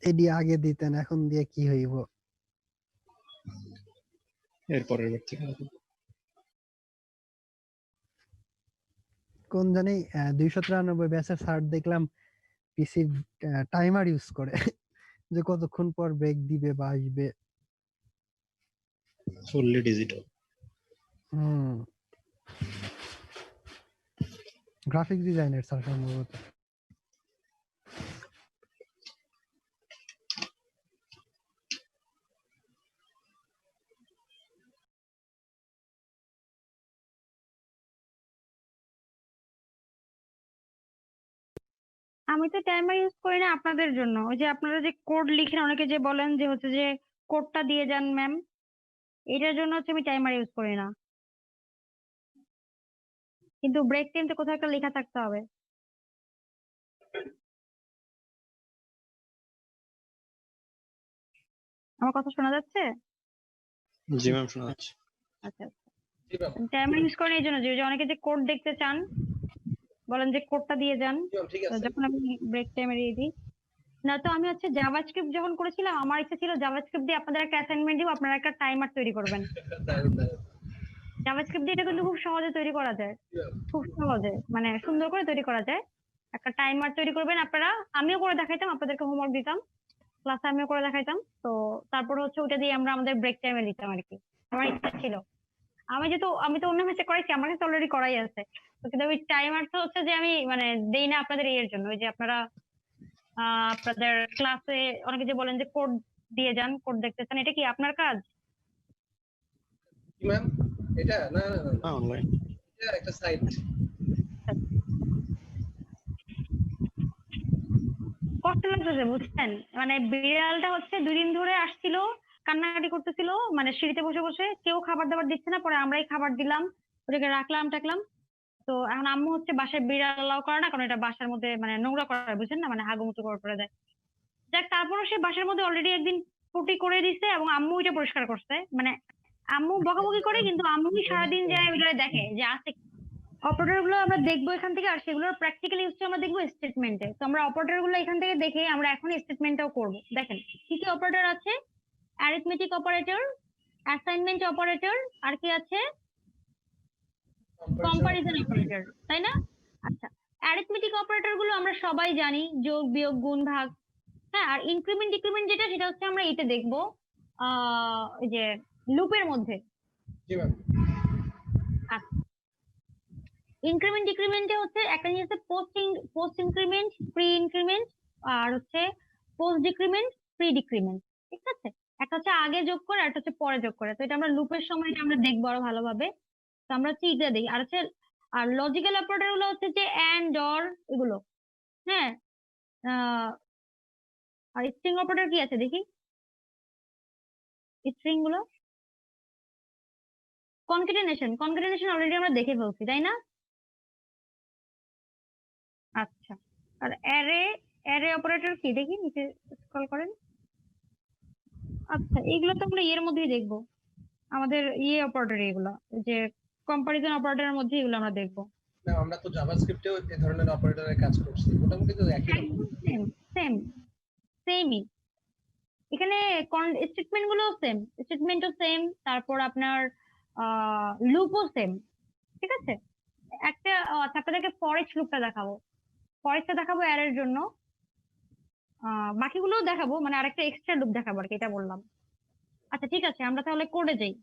এডি আগে দিতেন, এখন দিয়ে কি হইব? এরপরের বার থেকে হবে। কোন জানি 293 ব্যাচের স্যার দেখলাম পিসি টাইমার ইউজ করে যে কতক্ষণ পর ব্রেক দিবে বা আসবে। Fully digital. Graphic designer sir সম্ভবত। আমি তো টাইমার ইউজ করি না আপনাদের জন্য। ওই যে আপনারা যে কোড লিখেন, অনেকে যে বলেন যে হচ্ছে যে কোডটা দিয়ে যান ম্যাম, এটার জন্য হচ্ছে আমি টাইমার ইউজ করি না। কিন্তু ব্রেক টাইম তো কোথাও একটা লেখা থাকতে হবে। আমার কথা শোনা যাচ্ছে? জি ম্যাম, শোনা যাচ্ছে। আচ্ছা, টাইমার ইউজ করেন এই জন্য যে অনেকে যে কোড দেখতে চান, বলেন যে কোডটা দিয়ে যান, যখন আমি ব্রেক টাইমে দিয়ে দিই। না তো আমি হচ্ছে জাভাস্ক্রিপ্ট যখন করেছিলাম, আমার ইচ্ছা ছিল জাভাস্ক্রিপ্ট দিয়ে আপনাদের একটা অ্যাসাইনমেন্ট দিব, আপনারা একটা টাইমার তৈরি করবেন। জাভাস্ক্রিপ্ট দিয়ে এটা কিন্তু খুব সহজে তৈরি করা যায়, খুব সহজে, মানে সুন্দর করে তৈরি করা যায়। একটা টাইমার তৈরি করবেন আপনারা, আমিও করে দেখাইতাম, আপনাদেরকে হোমওয়ার্ক দিতাম, ক্লাসে আমিও করে দেখাইতাম। তো তারপর হচ্ছে ওটা দিয়ে আমরা আমাদের ব্রেক টাইমে দিতাম আর কি। আমার ইচ্ছা ছিল, আমি তো অন্য ভাষায় করাইছি, আমার কাছে অলরেডি করাই আছে। তো কিন্তু ওই টাইমার তো হচ্ছে যে আমি মানে দেই না আপনাদের এর জন্য। ওই যে আপনারা আপনাদের ক্লাসে অনেকে যে বলেন যে কোড দিয়ে যান, কোড দেখতে চান, এটা কি আপনার কাজ? ম্যাম এটা না না না অনলাইন, এটা একটা সাইট। কষ্ট লাগতেছে বুঝছেন, মানে বিড়ালটা হচ্ছে 2 দিন ধরে আসছিল, কান্নাকাটি করতেছিল, মানে সিঁড়িতে বসে বসে, কেউ খাবার দাবার দিচ্ছে না, পরে আমরাই খাবার দিলাম, ওটাকে রাখলাম টাকলাম। তো এখন আম্মু হচ্ছে বাসায় বিড়াল অ্যালাউ করে না, কারণ এটা বাসার মধ্যে মানে নোংরা করে, বুঝছেন না, মানে হাগুমুতু করে দেয়। যাক, তারপরও সে বাসার মধ্যে অলরেডি একদিন পটি করে দিছে এবং আম্মু ওইটা পরিষ্কার করছে। মানে আম্মু বকাবকি করে, কিন্তু আম্মুই সারাদিন যায় ওইটা দেখে যে আছে। অপারেটর গুলো আমরা দেখবো এখান থেকে, আর সেগুলোর প্র্যাকটিক্যাল ইউজ আমরা দেখবো স্টেটমেন্টে। তো আমরা অপারেটর গুলো এখান থেকে দেখে আমরা এখন স্টেটমেন্টটাও করব। দেখেন কি কি অপারেটর আছে: অ্যারিথমেটিক অপারেটর, অ্যাসাইনমেন্ট অপারেটর, আর কি আছে, কম্পারিজন অপারেটর, তাই না? আচ্ছা, অ্যারিথমেটিক অপারেটর গুলো আমরা সবাই জানি, যোগ বিয়োগ গুণ ভাগ। হ্যাঁ, আর ইনক্রিমেন্ট ডিক্রিমেন্ট যেটা, সেটা হচ্ছে আমরা এতে দেখবো ওই যে লুপের মধ্যে। জি ম্যাম। আচ্ছা, ইনক্রিমেন্ট ডিক্রিমেন্টে হচ্ছে একটা জিনিস আছে পোস্ট ইনক্রিমেন্ট, প্রি ইনক্রিমেন্ট, আর হচ্ছে পোস্ট ডিক্রিমেন্ট, প্রি ডিক্রিমেন্ট। ঠিক আছে, একটা হচ্ছে আগে যোগ করে, আর একটা হচ্ছে পরে যোগ করে। তো এটা আমরা লুপের সময় এটা আমরা দেখবো আরো ভালোভাবে। তো আমরা হচ্ছে এটা দেখি। আর হচ্ছে আর লজিক্যাল অপারেটর গুলো হচ্ছে যে এন্ড, অর, এগুলো। হ্যাঁ, আর স্ট্রিং অপারেটর কি আছে দেখি, স্ট্রিং গুলো কনক্যাটেনেশন অলরেডি আমরা দেখে ফেলছি, তাই না? আচ্ছা, আর অ্যারে অপারেটর কি দেখি, নিচে স্ক্রল করেন। আচ্ছা, এগুলো তো আমরা এর মধ্যেই দেখবো, আমাদের অপারেটর, এগুলো যে কম্পারিজন অপারেটরের মধ্যে এগুলো আমরা দেখবো। না, আমরা তো জাভাস্ক্রিপ্টেও এই ধরনের অপারেটরের কাজ করছি, মোটামুটি তো একই রকম। সেমই এখানে স্টেটমেন্ট গুলো স্টেটমেন্টও সেম, তারপর আপনার লুপও সেম। ঠিক আছে, একটা আচ্ছা, আপনাদেরকে ফর ইচ লুপটা দেখাবো, ফর ইচটা দেখাবো অ্যারের জন্য, বাকিগুলোও দেখাবো, মানে আরেকটা এক্সট্রা লুপ দেখাবো আর কি, এটা বললাম। আচ্ছা ঠিক আছে, আমরা তাহলে কোডে যাই।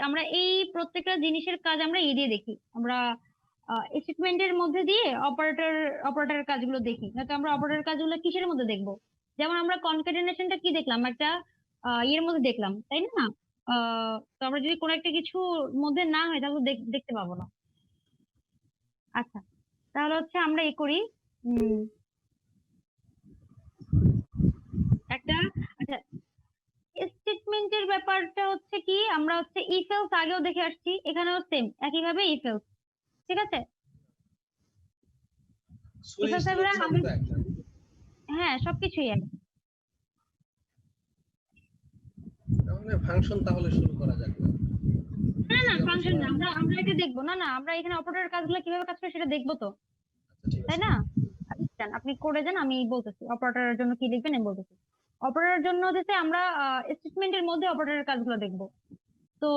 আমরা এই প্রত্যেকটা জিনিসের কাজ আমরা দিয়ে দেখি, আমরা স্টেটমেন্টের মধ্যে দিয়ে অপারেটরের কাজগুলো দেখি, নয়তো আমরা অপারেটরের কাজগুলো কিসের মধ্যে দেখবো? যেমন আমরা কনক্যাটেনেশনটা কি দেখলাম, একটা এর মধ্যে দেখলাম, তাই না? তো আমরা যদি কোনো একটা কিছু মধ্যে না হয় তাহলে দেখতে পাবো না। আচ্ছা, তাহলে হচ্ছে আমরা করি একটা, আচ্ছা, স্টেটমেন্টের ব্যাপারটা হচ্ছে কি, আমরা হচ্ছে ইফ এলস আগেও দেখে আসছি, এখানেও সেম একইভাবে ইফ এলস। ঠিক আছে, হ্যাঁ, সবকিছুই এক। ফাংশন তাহলে শুরু করা যাক। না ফাংশন না, আমরা এটা দেখবো। না আমরা এখানে অপারেটরের কাজগুলো কিভাবে কাজ করে সেটা দেখবো তো, তাই না? যান, আপনি করে যান, আমি বলতেছি অপারেটরের জন্য কি লিখবেন আমি বলতেছি। অপারেটরের জন্য হচ্ছে আমরা স্টেটমেন্টের মধ্যে অপারেটরের কাজগুলো দেখব। তো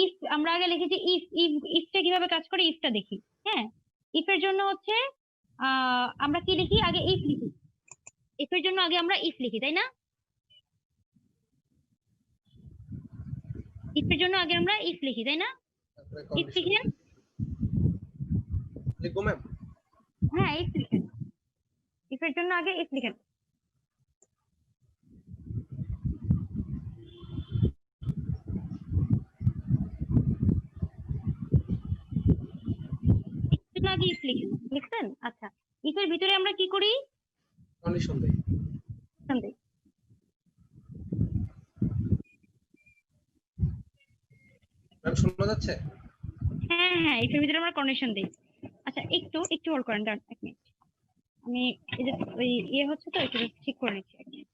ইফ আমরা আগে লিখেছি ইফটা কিভাবে কাজ করে ইফটা দেখি। হ্যাঁ, ইফের জন্য হচ্ছে আমরা কি লিখি আগে ইফ লিখি। ইফের জন্য আগে আমরা ইফ লিখি, তাই না? ইফের জন্য আগে আমরা ইফ লিখি, তাই না? ইফ লিখেন। লিখবো ম্যাম? হ্যাঁ, ইফ লিখেন। ইফের জন্য আগে ইফ লিখেন। ইফের আগে ইফ লিখেন, লিখছেন? আচ্ছা, ইফের ভিতরে আমরা কি করি? কন্ডিশন দেই। কন্ডিশন দেই। ম্যাম শোনা যাচ্ছে? হ্যাঁ হ্যাঁ, ইফের ভিতরে আমরা কন্ডিশন দেই। আচ্ছা, একটু হোল্ড করেন, দাঁড়ান এক মিনিট। আমি এই যে ওই ইয়ে হচ্ছে তো, একটু ঠিক করে নিচ্ছি এক মিনিট।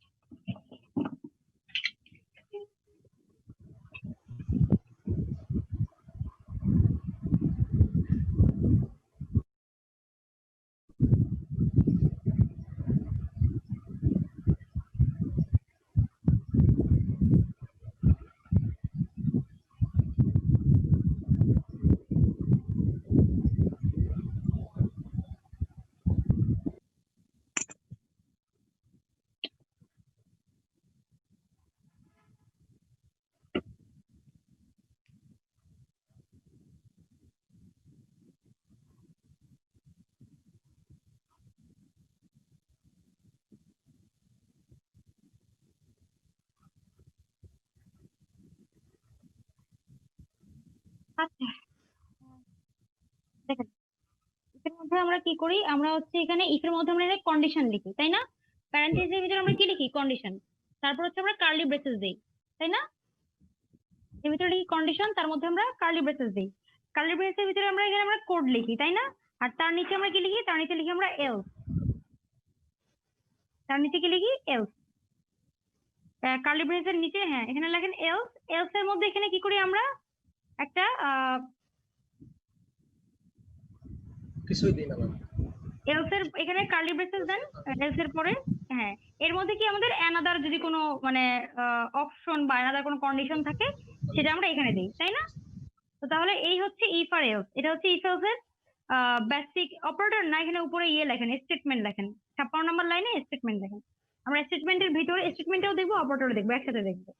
আচ্ছা, দেখেন ইফের মধ্যে আমরা কি করি, আমরা হচ্ছে এখানে ইফের মধ্যে আমরা কন্ডিশন লিখি, তাই না? প্যারেন্থেসিসের ভিতরে আমরা কি লিখি? কন্ডিশন। তারপর হচ্ছে আমরা কার্লি ব্রেসেস দেই, তাই না? এর ভিতরে লিখি কন্ডিশন, তার মধ্যে আমরা কার্লি ব্রেসেস দেই। কার্লি ব্রেসেসের ভিতরে আমরা এখানে আমরা কোড লিখি, তাই না? আর তার নিচে আমরা কি লিখি? তার নিচে লিখি আমরা এলস। তার নিচে কি লিখি? এলস। কার্লি ব্রেসেসের নিচে, হ্যাঁ, এখানে লেখেন এলস। এলস এর মধ্যে এখানে কি করি আমরা? একটা কিছুই দিই না ম্যাম। এলস এর এখানে কার্লি ব্রেসেস দেন, এলস এর পরে হ্যাঁ, এর মধ্যে কি আমাদের অ্যানাদার যদি কোনো মানে অপশন বা অ্যানাদার কোনো কন্ডিশন থাকে সেটা আমরা এখানে দিই, তাই না? তো তাহলে এই হচ্ছে ইফ আর এলস। এটা হচ্ছে ইফ এলস এর বেসিক অপারেটর না। এখানে উপরে ইয়ে লেখেন, স্টেটমেন্ট লেখেন, 56 নম্বর লাইনে স্টেটমেন্ট লেখেন। আমরা স্টেটমেন্টের ভিতরে স্টেটমেন্টও দেখবো, অপারেটরও দেখবো, একসাথে দেখবো।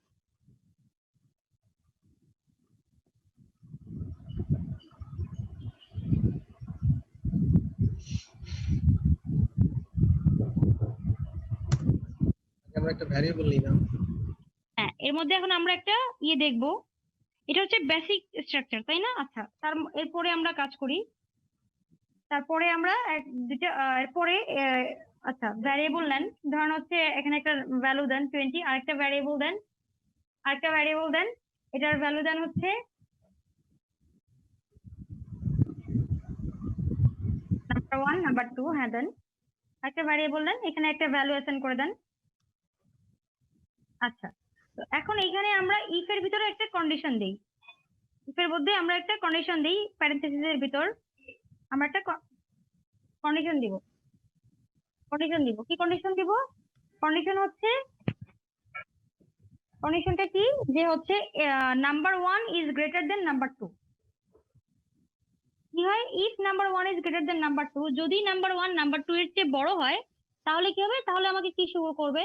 আমরা একটা ভ্যারিয়েবল নিই ম্যাম। হ্যাঁ, এর মধ্যে এখন আমরা একটা ইয়ে দেখবো, এটা হচ্ছে বেসিক স্ট্রাকচার, তাই না? আচ্ছা, এরপরে আমরা কাজ করি। তারপরে আমরা এরপরে আচ্ছা ভ্যারিয়েবল নেন, ধরেন হচ্ছে এখানে একটা ভ্যালু দেন 20, আরেকটা ভ্যারিয়েবল দেন, এটার ভ্যালু দেন হচ্ছে নাম্বার 1, নাম্বার 2, হ্যাঁ দেন। একটা ভ্যারিয়েবল দেন, এখানে একটা ভ্যালু অ্যাসাইন করে দেন। আচ্ছা, তো এখন এখানে আমরা ইফ এর ভিতরে একটা কন্ডিশন দেই। ইফের মধ্যে আমরা একটা কন্ডিশন দেই, প্যারেনথেসিসের ভিতর আমরা একটা কন্ডিশন দিব। কি কন্ডিশন দিব? কন্ডিশন হচ্ছে, কন্ডিশনটা কি, যে হচ্ছে number 1 is greater than number 2। কি হয়? If number 1 is greater than number 2, যদি নাম্বার 1 নাম্বার 2 এর চেয়ে বড় হয় তাহলে কি হবে? তাহলে আমাকে কি শুরু করবে?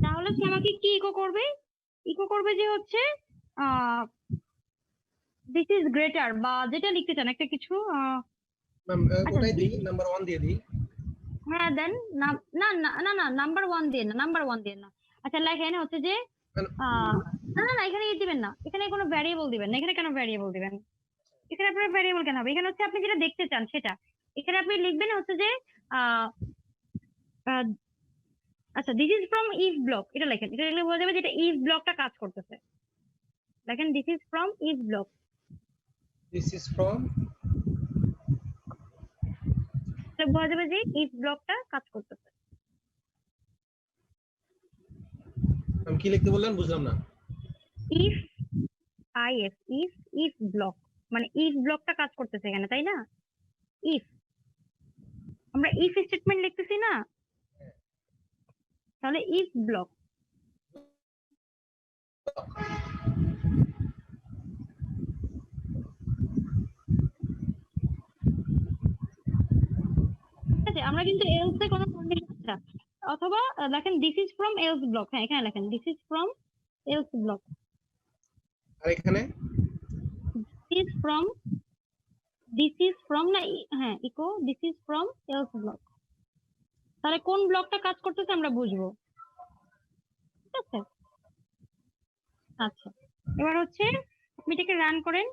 তাহলে সে আমাকে কি ইকো করবে? ইকো করবে যে হচ্ছে দিস ইজ গ্রেটার, বা যেটা লিখতে চান একটা কিছু। ম্যাম ওটাই দিই, নাম্বার 1 দিয়ে দিই। হ্যাঁ দেন। না না না না, নাম্বার 1 দিয়ে না, নাম্বার 1 দিয়ে না। আচ্ছা, লেখেন হচ্ছে যে না না না, এখানে দিবেন না, এখানে কোনো ভ্যারিয়েবল দিবেন না। এখানে কেন ভ্যারিয়েবল দিবেন? এখানে আপনার ভ্যারিয়েবল কেন হবে? এখানে হচ্ছে আপনি যেটা দেখতে চান সেটা। এখানে আপনি লিখবেন হচ্ছে যে আচ্ছা, this is from if block, এটা লেখেন। এটা লিখলে বোঝা যাবে যে এটা ইফ ব্লকটা কাজ করতেছে। দেখেন, this is from if block, this is from, বোঝা যাবে যে ইফ ব্লকটা কাজ করতেছে। আমি কি লিখতে বললেন বুঝলাম না। If if if if block মানে ইফ ব্লকটা কাজ করতেছে এখানে, তাই না? ইফ আমরা ইফ স্টেটমেন্ট লিখতেছি না, তাহলে ইফ ব্লক। ঠিক আছে, আমরা কিন্তু এলস এ কোনো কন্ডিশন অথবা দেখেন this is from else block, হ্যাঁ এখানে লেখেন this is from else block, আর এখানে দিস ইজ ফ্রম না হ্যাঁ echo this is from else block. তাহলে কোন ব্লকটা কাজ করতেছে আমরা বুঝবো, ঠিক আছে? আচ্ছা, এবার হচ্ছে আপনি এটাকে রান করেন,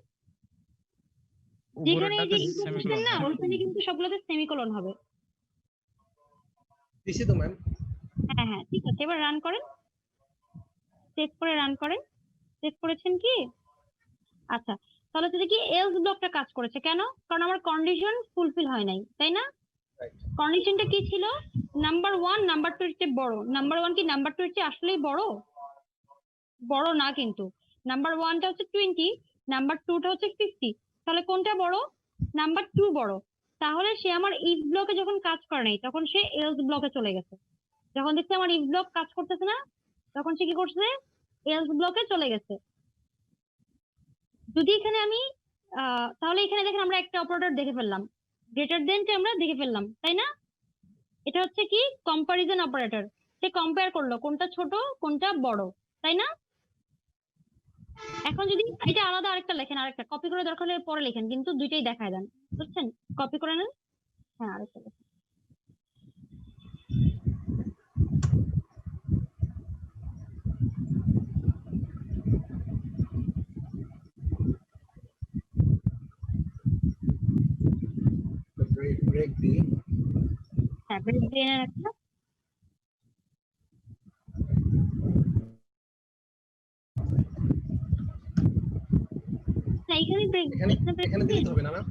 যেখানে এই যে ইনফরমেশন না ওখানে কিন্তু সবগুলোতে সেমিকোলন হবে। দিছি তো ম্যাম। হ্যাঁ হ্যাঁ ঠিক আছে, এবার রান করেন, চেক করে রান করেন। চেক করেছেন কি? আচ্ছা, তাহলে হচ্ছে কি এলস ব্লকটা কাজ করেছে কেন? কারণ আমার কন্ডিশন ফুলফিল হয় নাই, তাই না? কন্ডিশনটা কি ছিল? নাম্বার 1 নাম্বার 2 এর চেয়ে বড়। নাম্বার 1 কি নাম্বার 2 এর চেয়ে আসলেই বড়? বড় না কিন্তু। নাম্বার 1 টা হচ্ছে 20, নাম্বার 2 টা হচ্ছে 50। তাহলে কোনটা বড়? নাম্বার 2 বড়। তাহলে সে আমার ইফ ব্লকে যখন কাজ করে নাই তখন সে এলস ব্লকে চলে গেছে। যখন দেখছে আমার ইফ ব্লক কাজ করতেছে না তখন সে কি করছে? এলস ব্লকে চলে গেছে। যদি এখানে আমি তাহলে এখানে দেখেন আমরা একটা অপারেটর দেখে ফেললাম, গ্রেটার দেনটা আমরা দেখে ফেললাম, তাই না? এটা হচ্ছে কি কম্পারিজন অপারেটর। সে কম্পেয়ার করলো কোনটা ছোট কোনটা বড়, তাই না? এখন যদি এটা আলাদা আরেকটা লেখেন, আরেকটা কপি করে দরকার হলে পরে লেখেন, কিন্তু দুইটাই দেখায় দেন, বুঝছেন? কপি করে নেন, হ্যাঁ আরেকটা লেখেন। ব্রেক দি হ্যাঁ ব্রেক দিয়ে নেন একটা। না এখানে ব্রেক, এখানে দিতে হবে না ম্যাম?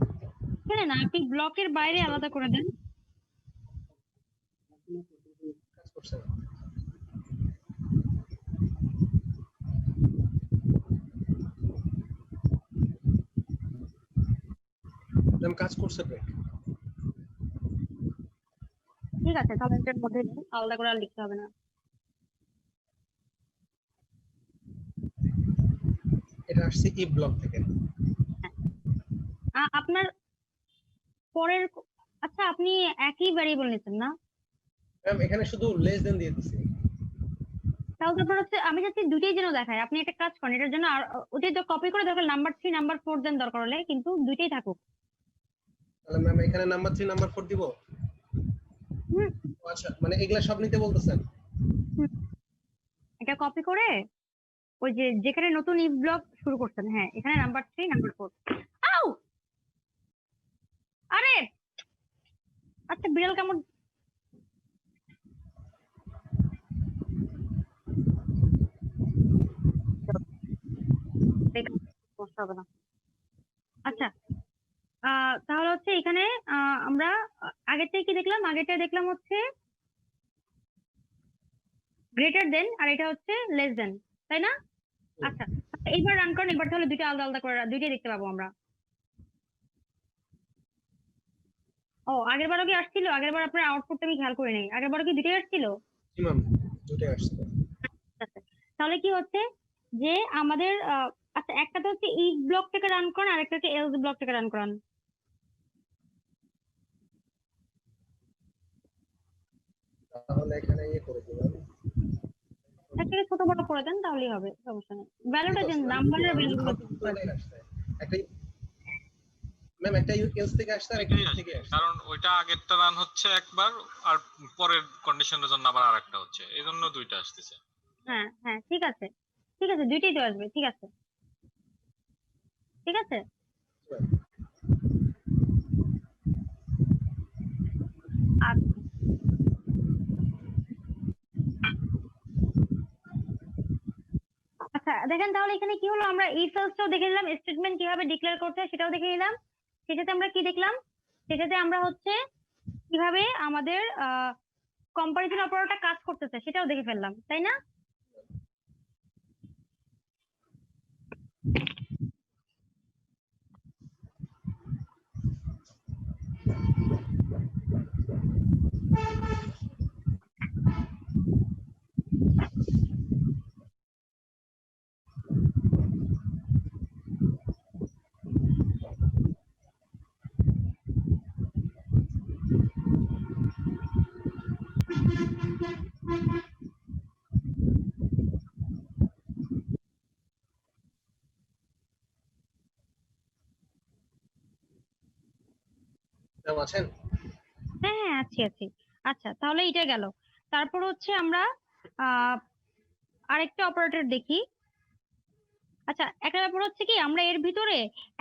এখানে না, আপনি ব্লকের বাইরে আলাদা করে দেন। কাজ করছে না ম্যাম, কাজ করছে ব্রেক। ঠিক আছে, তাহলে এটার মধ্যে আলাদা করে আর লিখতে হবে না। এটা আসছে ইফ ব্লক থেকে। আপনার পরের, আচ্ছা আপনি একই ভ্যারিয়েবল নিতেন না? ম্যাম এখানে শুধু লেস দেন দিয়ে দিছি। তাহলে তারপর হচ্ছে আমি যাচ্ছি দুইটাই যেন দেখায়। আপনি একটা কাজ করেন, এটার জন্য আর ওটাই তো কপি করে দরকার নাম্বার 3 নাম্বার 4 দেন দরকার হলে, কিন্তু দুইটাই থাকুক। তাহলে ম্যাম এখানে নাম্বার 3 নাম্বার 4 দিব? আচ্ছা, মানে এগুলা সব নিতে বলতেছেন? এটা কপি করে ওই যে যেখানে নতুন ইফ ব্লক শুরু করছেন, হ্যাঁ এখানে নাম্বার 3 নাম্বার 4। আউ আরে আচ্ছা, বিড়াল কেমন হবে না। আচ্ছা তাহলে হচ্ছে এখানে আমরা আগেরটাই কি দেখলাম? আগেরটাই দেখলাম হচ্ছে গ্রেটার দেন, আর এটা হচ্ছে লেস দেন, তাই না? আচ্ছা এইবার রান করেন, এবার তাহলে দুইটা আলাদা আলাদা করে দুইটাই দেখতে পাবো আমরা। ও আগের বারও কি আসছিল? আগের বার আপনার আউটপুটটা আমি খেয়াল করে নেই, আগের বারও কি দুইটাই আসছিল? জি ম্যাম, দুটোই আসছে। আচ্ছা তাহলে কি হচ্ছে যে আমাদের আচ্ছা একটা তো হচ্ছে ইফ ব্লক থেকে রান করান, আর একটা হচ্ছে এলস ব্লক থেকে রান করান। তাহলে এখানে করে দিলাম, একটাকে ছোট বড় করে দেন তাহলেই হবে, সমস্যা নেই। ভ্যালুটা দেন, নাম্বারের ভ্যালুগুলো একটা ম্যাম একটা এলস থেকে আসছে আর একটা থেকে আসছে। কারণ ওইটা আগেরটা রান হচ্ছে একবার, আর পরের কন্ডিশনের জন্য আবার আরেকটা হচ্ছে, এইজন্য দুইটা আসতেছে। হ্যাঁ হ্যাঁ ঠিক আছে, ঠিক আছে দুইটাই তো আসবে, ঠিক আছে ঠিক আছে। আচ্ছা দেখেন তাহলে এখানে কি হলো, আমরা ইফ এলসটাও দেখে নিলাম, স্টেটমেন্ট কিভাবে ডিক্লেয়ার করতে হয় সেটাও দেখে নিলাম। সেটাতে আমরা কি দেখলাম? সেটাতে আমরা হচ্ছে কিভাবে আমাদের কম্পারিজন অপারেটরটা কাজ করতেছে সেটাও দেখে ফেললাম, তাই না? ম্যাম আছেন? হ্যাঁ হ্যাঁ আছি আছি। আচ্ছা তাহলে এটা গেল। তারপর হচ্ছে আমরা আহ আরেকটা অপারেটর দেখি। আচ্ছা একটা ব্যাপার হচ্ছে কি আমরা এর ভিতরে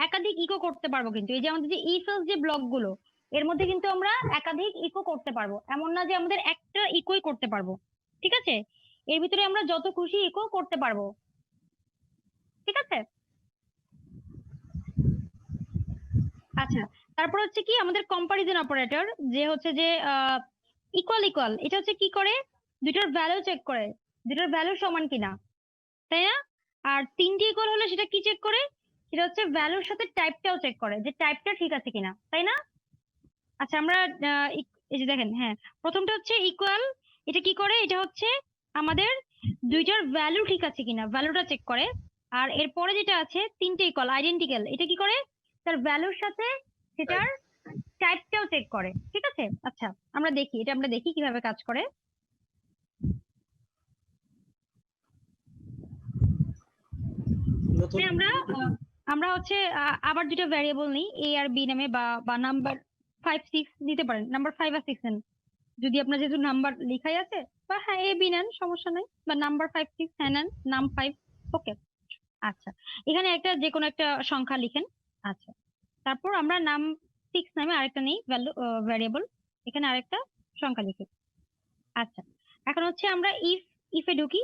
একাধিক ইকো করতে পারবো, কিন্তু এই যে আমাদের যে ইফ এলস যে ব্লকগুলো এর মধ্যে কিন্তু আমরা একাধিক ইকো করতে পারবো, এমন না যে আমাদের একটা ইকোই করতে পারবো। ঠিক আছে, এর ভিতরে আমরা যত খুশি ইকো করতে পারবো। ঠিক আছে। আচ্ছা তারপর হচ্ছে কি আমাদের কম্পারিজন অপারেটর, যে হচ্ছে যে ইকুয়াল ইকুয়াল, এটা হচ্ছে কি করে, দুইটার ভ্যালু চেক করে, দুইটার ভ্যালু সমান কিনা, তাই না? আর তিনটি ইকুয়াল হলে সেটা কি চেক করে, সেটা হচ্ছে ভ্যালুর সাথে টাইপটাও চেক করে যে টাইপটা ঠিক আছে কিনা, তাই না? আচ্ছা আমরা এই যে দেখেন, হ্যাঁ প্রথমটা হচ্ছে ইকুয়াল, এটা কি করে, এটা হচ্ছে আমাদের দুইটার ভ্যালু ঠিক আছে কিনা ভ্যালুটা চেক করে। আর এরপরে যেটা আছে তিনটে ইকুয়াল আইডেন্টিক্যাল, এটা কি করে, তার ভ্যালুর সাথে সেটার টাইপটাও চেক করে। ঠিক আছে। আচ্ছা আমরা দেখি, এটা আমরা দেখি কিভাবে কাজ করে। নতুন আমরা হচ্ছে আবার দুটো ভ্যারিয়েবল নিই, এ আর বি নামে, বা নাম্বার 5 6 দিতে পারেন, নাম্বার 5 আর 6 নেন যদি আপনার যেহেতু নাম্বার লেখাই আছে, বা হ্যাঁ এ বি নেন সমস্যা নাই, বা নাম্বার 5 6 হ্যাঁ নেন, নাম 5। ওকে। আচ্ছা এখানে একটা যে কোনো একটা সংখ্যা লিখেন। আচ্ছা তারপর আমরা নাম 6 নামে আরেকটা নেই ভ্যালু ভ্যারিয়েবল, এখানে আরেকটা সংখ্যা লিখি। আচ্ছা এখন হচ্ছে আমরা ইফে ঢুকি।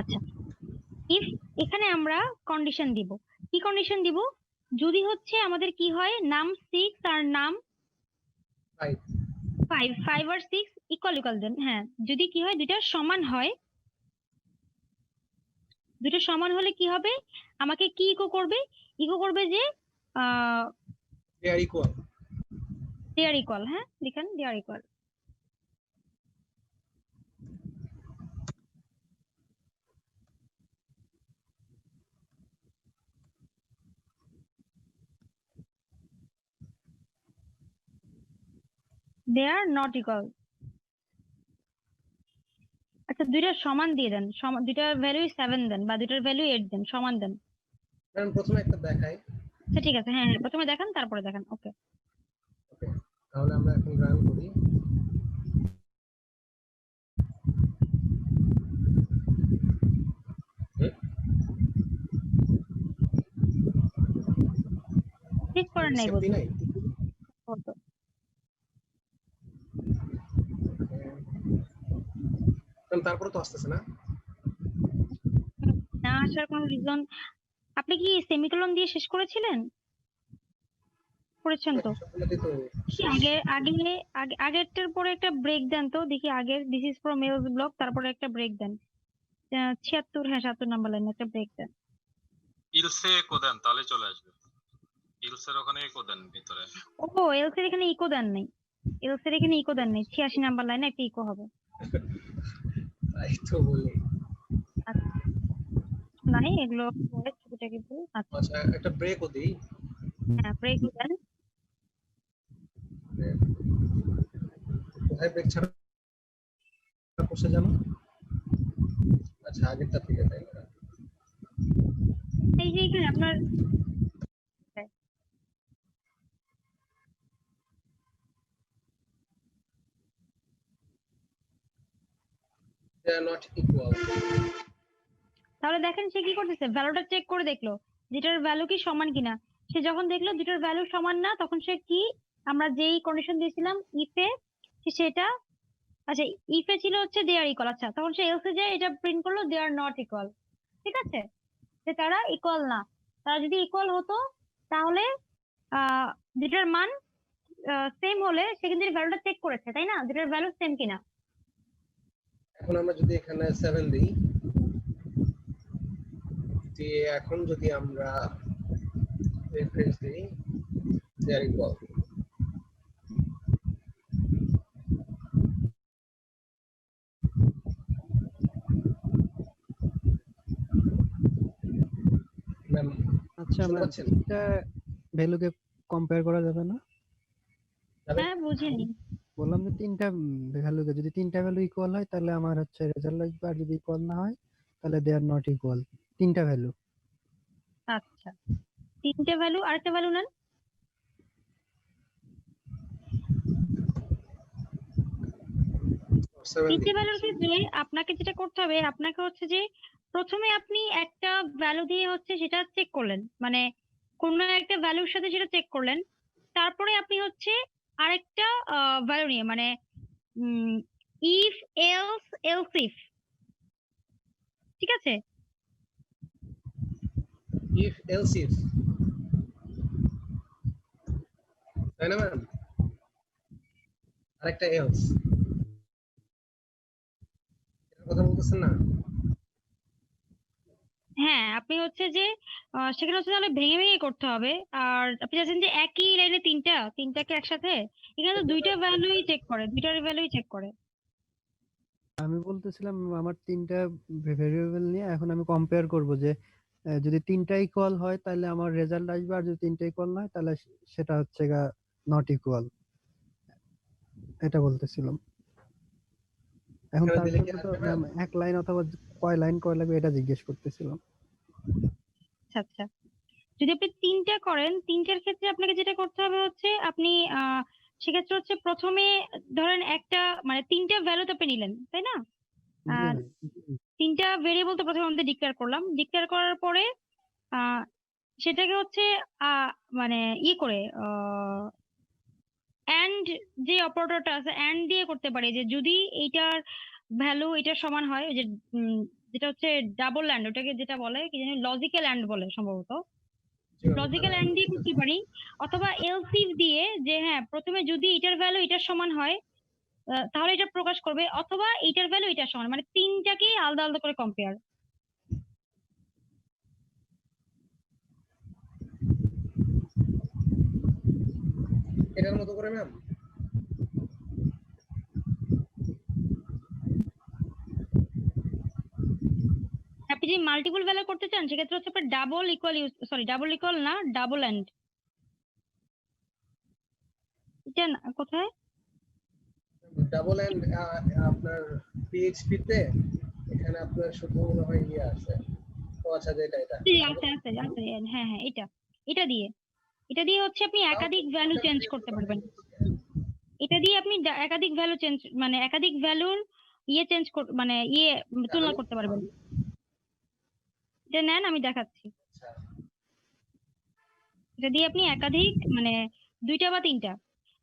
আচ্ছা ইফ এখানে আমরা কন্ডিশন দিব, কি কন্ডিশন দিব, যদি হচ্ছে আমাদের কি হয় নাম 6 আর নাম 5 5 আর 6 ইকুয়াল ইকুয়াল দেন। হ্যাঁ যদি কি হয় দুইটা সমান হয়, দুটো সমান হলে কি হবে, আমাকে কি ইকো করবে, ইকো করবে যে দে are equal. They are equal. হ্যাঁ লিখেন they are equal. They are not equal. আচ্ছা দুইটা সমান দিয়ে দেন, দুইটার ভ্যালু 7 দেন বা দুইটার ভ্যালু 8 দেন, সমান দেন। ম্যাম প্রথমে একটা দেখাই। আচ্ছা ঠিক আছে, হ্যাঁ হ্যাঁ প্রথমে দেখান তারপরে দেখান। ওকে ওকে তাহলে আমরা এখন রান করি। ঠিক করেন নাই সেফটি নাই। বলতো। ম্যাম তারপরে তো আসতেছে না। না আসার কোনো রিজন, আপনি কি সেমিকোলন দিয়ে শেষ করেছিলেন? করেছেন তো? সবগুলোতেই তো আগে আগে আগেরটার পরে একটা ব্রেক দেন তো দেখি, আগের দিস ইজ ফ্রম মেলস ব্লক, তারপরে একটা ব্রেক দেন 76, হ্যাঁ 77 নাম্বার লাইনে একটা ব্রেক দেন। ইলসে একো দেন তাহলে চলে আসবে, ইলসের ওখানে একো দেন ভিতরে। ও এলস এর এখানে ইকো দেন নাই, এলস এর এখানে ইকো দেন নাই, 86 নাম্বার লাইনে একটা ইকো হবে। তাই তো বলি। আচ্ছা নাই এগুলো পরে টুকিটাকি ভুল। আচ্ছা আচ্ছা একটা ব্রেকও দিই। হ্যাঁ ব্রেক দেন। কোথায় ব্রেক ছাড়া করছে জানো? আচ্ছা আগেরটা থেকে তাই না? এই যে এখানে আপনার they are not equal। তাহলে দেখেন সে কি করতেছে, ভ্যালুটা চেক করে দেখলো যেটার ভ্যালু কি সমান কিনা। সে যখন দেখলো দুটোর ভ্যালু সমান না, তখন সে কি, আমরা যেই কন্ডিশন দিয়েছিলাম ইফে সেটা, আচ্ছা ইফে ছিল হচ্ছে দে আর ইকুয়াল, আচ্ছা তখন সে এলসে যায় এটা প্রিন্ট করলো দে আর নট ইকুয়াল। ঠিক আছে, যে তারা ইকুয়াল না। তারা যদি ইকুয়াল হতো তাহলে দুটার মান সেম হলে সে কিন্তু ভ্যালুটা চেক করেছে, তাই না, দুটার ভ্যালু সেম কিনা। এখন আমরা যদি এখানে 7 দিই, দিয়ে এখন যদি আমরা রেফারেন্স দিই they are equal। ম্যাম আচ্ছা শুনতে ম্যাম পাচ্ছেন? এটা ভ্যালুকে কম্পেয়ার করা যাবে না? হ্যাঁ বুঝিনি। বললাম যে তিনটা ভ্যালু, যদি তিনটা ভ্যালু ইকুয়াল হয় তাহলে আমার হচ্ছে রেজাল্ট আসবে, আর যদি ইকুয়াল না হয় তাহলে দে আর নট ইকুয়াল। তিনটা ভ্যালু। আচ্ছা, তিনটে ভ্যালু, আরেকটা ভ্যালু নেন। তিনটে ভ্যালুর ক্ষেত্রে আপনাকে যেটা করতে হবে, আপনাকে হচ্ছে যে প্রথমে আপনি একটা ভ্যালু দিয়ে হচ্ছে সেটা চেক করলেন, মানে কোন একটা ভ্যালুর সাথে সেটা চেক করলেন, তারপরে আপনি হচ্ছে আরেকটা ভ্যালু নিয়ে, মানে ইফ এলস এলস ইফ, ঠিক আছে? ইফ এলস ইফ, তাই না ম্যাম? আরেকটা এলস, কথা বলতেছেন না? হ্যাঁ, আপনি হচ্ছে যে সেখানে হচ্ছে তাহলে ভেঙে ভেঙে করতে হবে। আর আপনি চাচ্ছেন যে একই লাইনে তিনটাকে একসাথে, এখানে তো দুইটা ভ্যালুই চেক করে, দুইটার ভ্যালুই চেক করে। আমি বলতেছিলাম আমার তিনটা ভেরিয়েবল নিয়ে এখন আমি কম্পেয়ার করব যে যদি তিনটা ইকুয়াল হয় তাহলে আমার রেজাল্ট আসবে, আর যদি তিনটা ইকুয়াল না হয় তাহলে সেটা হচ্ছে নট ইকুয়াল। এটা বলতেছিলাম। এখন এখানে তার দিলে কি জন্য তো আসবে ম্যাম ম্যাম? এক লাইন অথবা কয় লাইন কয় লাগবে এটা জিজ্ঞেস করতেছিলাম। আচ্ছা আচ্ছা, যদি আপনি তিনটা করেন, তিনটার ক্ষেত্রে আপনাকে যেটা করতে হবে হচ্ছে আপনি সেক্ষেত্রে হচ্ছে প্রথমে ধরেন একটা, মানে তিনটা ভ্যালু তো আপনি নিলেন, তাই না? জি আহ ম্যাম। তিনটা ভেরিয়েবল তো প্রথমে আমাদের ডিক্লেয়ার করলাম, ডিক্লেয়ার করার পরে আহ সেটাকে হচ্ছে মানে করে এন্ড যে অপারেটরটা আছে এন্ড দিয়ে করতে পারি, যে যদি এইটার ভ্যালু এটার সমান হয়, ওই যে যেটা হচ্ছে ডাবল এন্ড, ওটাকে যেটা বলে কি জানি, লজিক্যাল এন্ড বলে সম্ভবত, লজিক্যাল এন্ড দিয়ে করতে পারি। অথবা এলস ইফ দিয়ে, যে হ্যাঁ প্রথমে যদি এটার ভ্যালু এটার সমান হয় তাহলে এটা প্রকাশ করবে, অথবা এটার ভ্যালু এটার সমান, মানে তিনটাকেই আলাদা আলাদা করে কম্পেয়ার। এটার মতো করে ম্যাম? আপনি যদি মাল্টিপল ভ্যালু করতে চান সেক্ষেত্রে হচ্ছে আপনার double equal use, sorry double equal না, ডাবল এন্ড। এটা কোথায়? ডাবল এন্ড আপনার পিএইচপি তে এখানে আপনার শুধু মনে হয় ইয়ে আছে। ও আচ্ছা, এটা আছে আছে আছে, হ্যাঁ হ্যাঁ, এটা দিয়ে, এটা দিয়ে হচ্ছে আপনি একাধিক ভ্যালু চেঞ্জ করতে পারবেন। এটা দিয়ে আপনি একাধিক ভ্যালু চেঞ্জ, মানে একাধিক ভ্যালুর চেঞ্জ মানে তুলনা করতে পারবেন। এটা নেন, আমি দেখাচ্ছি। এটা দিয়ে আপনি একাধিক, মানে দুইটা বা তিনটা,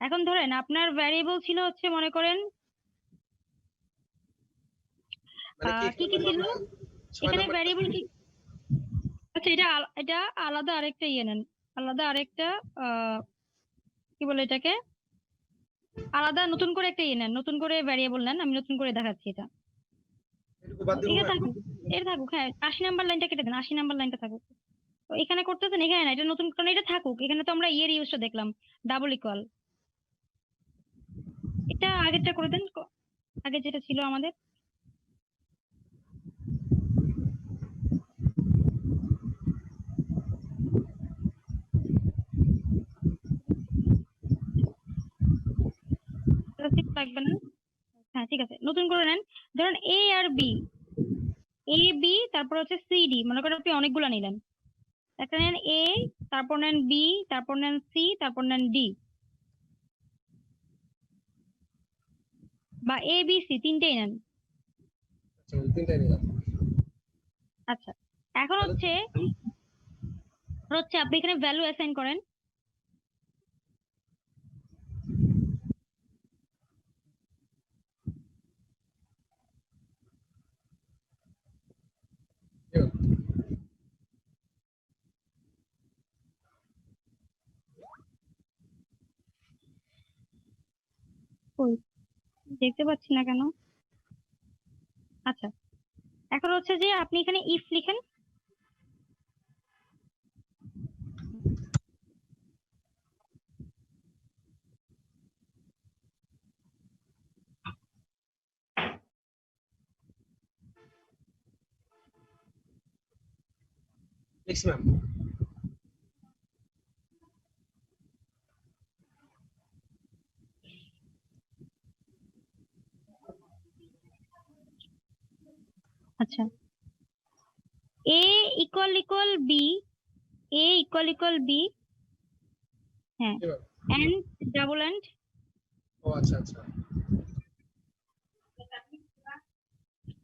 এখন ধরেন আপনার ভ্যারিয়েবল ছিল হচ্ছে, মনে করেন কি কি ছিল এখানে ভ্যারিয়েবল কি, আচ্ছা এটা আলাদা আরেকটা নেন, আলাদা আরেকটা কি বলে এটাকে, আলাদা নতুন করে একটা নেন, নতুন করে ভ্যারিয়েবল নেন, আমি নতুন করে দেখাচ্ছি এটা। এটা থাকুক, এটা থাকুক, হ্যাঁ 80 নাম্বার লাইনটা কেটে দেন, 80 নাম্বার লাইনটা থাকুক। তো এখানে করতেছেন, এখানে না, এটা নতুন, কারণ এটা থাকুক, এখানে তো আমরা ইউজটা দেখলাম, ডাবল ইকুয়াল। এটা আগেরটা করে দেন, আগে যেটা ছিল আমাদের। লাগবে না, হ্যাঁ ঠিক আছে, নতুন করে নেন। ধরুন এ আর বি, এ বি তারপর হচ্ছে সি ডি, মনে করেন আপনি অনেকগুলো নিলেন, একটা নেন এ, তারপর নেন বি, তারপর নেন সি, তারপর নেন ডি, বা এ বি সি তিনটেই নেন। তিনটাই নিলাম। আচ্ছা, এখন হচ্ছে আপনি এখানে ভ্যালু অ্যাসাইন করেন। দেখতে পাচ্ছি না কেন? আচ্ছা, এখন হচ্ছে যে আপনি এখানে ইফ লিখেন। লিখছি ম্যাম। আচ্ছা, a equal b, a equal b, হ্যাঁ, কিভাবে? and double and ও আচ্ছা আচ্ছা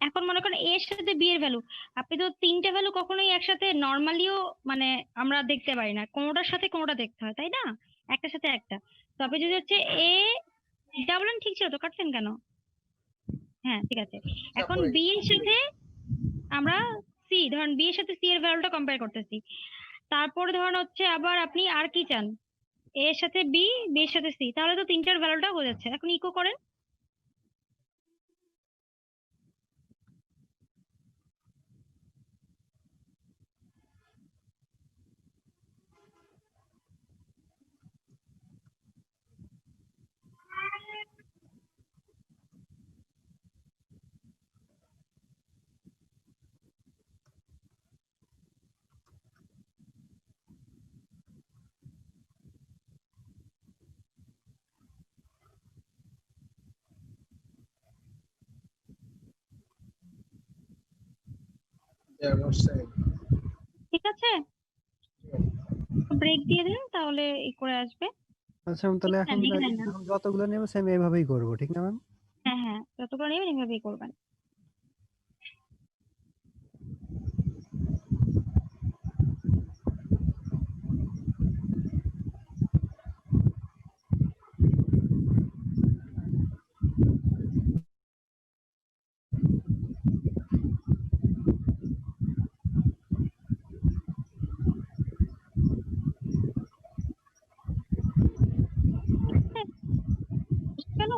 এখন মনে করেন a এর সাথে b এর ভ্যালু, আপনি তো তিনটা ভ্যালু কখনোই একসাথে নরমালিও মানে আমরা দেখতে পারি না, কোনোটার সাথে কোনোটা দেখতে হয়, তাই না? একটার সাথে একটা। তো আপনি যদি হচ্ছে a ডাবল এন্ড, ঠিক ছিল তো, কাটছেন কেন? হ্যাঁ ঠিক আছে। এখন পড়ে b এর সাথে আমরা c, ধরেন b এর সাথে c এর ভ্যালুটা কম্পেয়ার করতেছি। তারপরে ধরেন হচ্ছে আবার আপনি আর কি চান, a এর সাথে b, b এর সাথে c, তাহলে তো তিনটার ভ্যালুটা বোঝাচ্ছে। এখন ইকো করেন। ঠিক আছে, ব্রেক দিয়ে দিন, তাহলে ই করে আসবে। আচ্ছা ম্যাম, তাহলে এখন লিখে নেন না। এখন যতগুলো নেব সেম এইভাবেই করবো, ঠিক না ম্যাম? হ্যাঁ হ্যাঁ, যতগুলো নেবেন এভাবেই করবেন। কেন?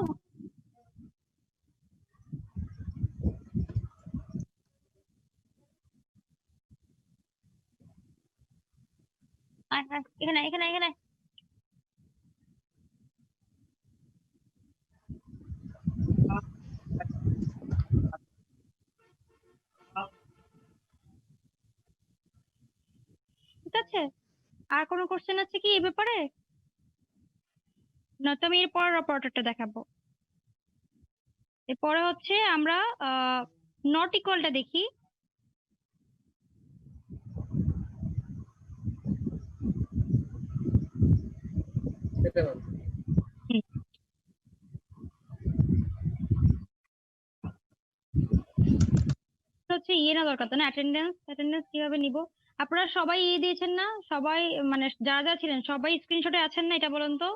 এখানে এখানে এখানে ঠিক আছে। আর কোনো কোশ্চেন আছে কি এই ব্যাপারে? না তো আমি এর পরের অপারেটরটা দেখাবো। এরপরে হচ্ছে আমরা নট ইকুয়ালটা দেখি। এটা ম্যাম হচ্ছে ইয়ে না দরকার তো না, অ্যাটেন্ডেন্স কিভাবে নিব? আপনারা সবাই ইয়ে দিয়েছেন না? সবাই মানে যারা যারা ছিলেন সবাই স্ক্রিনশটে আছেন না, এটা বলুন তো।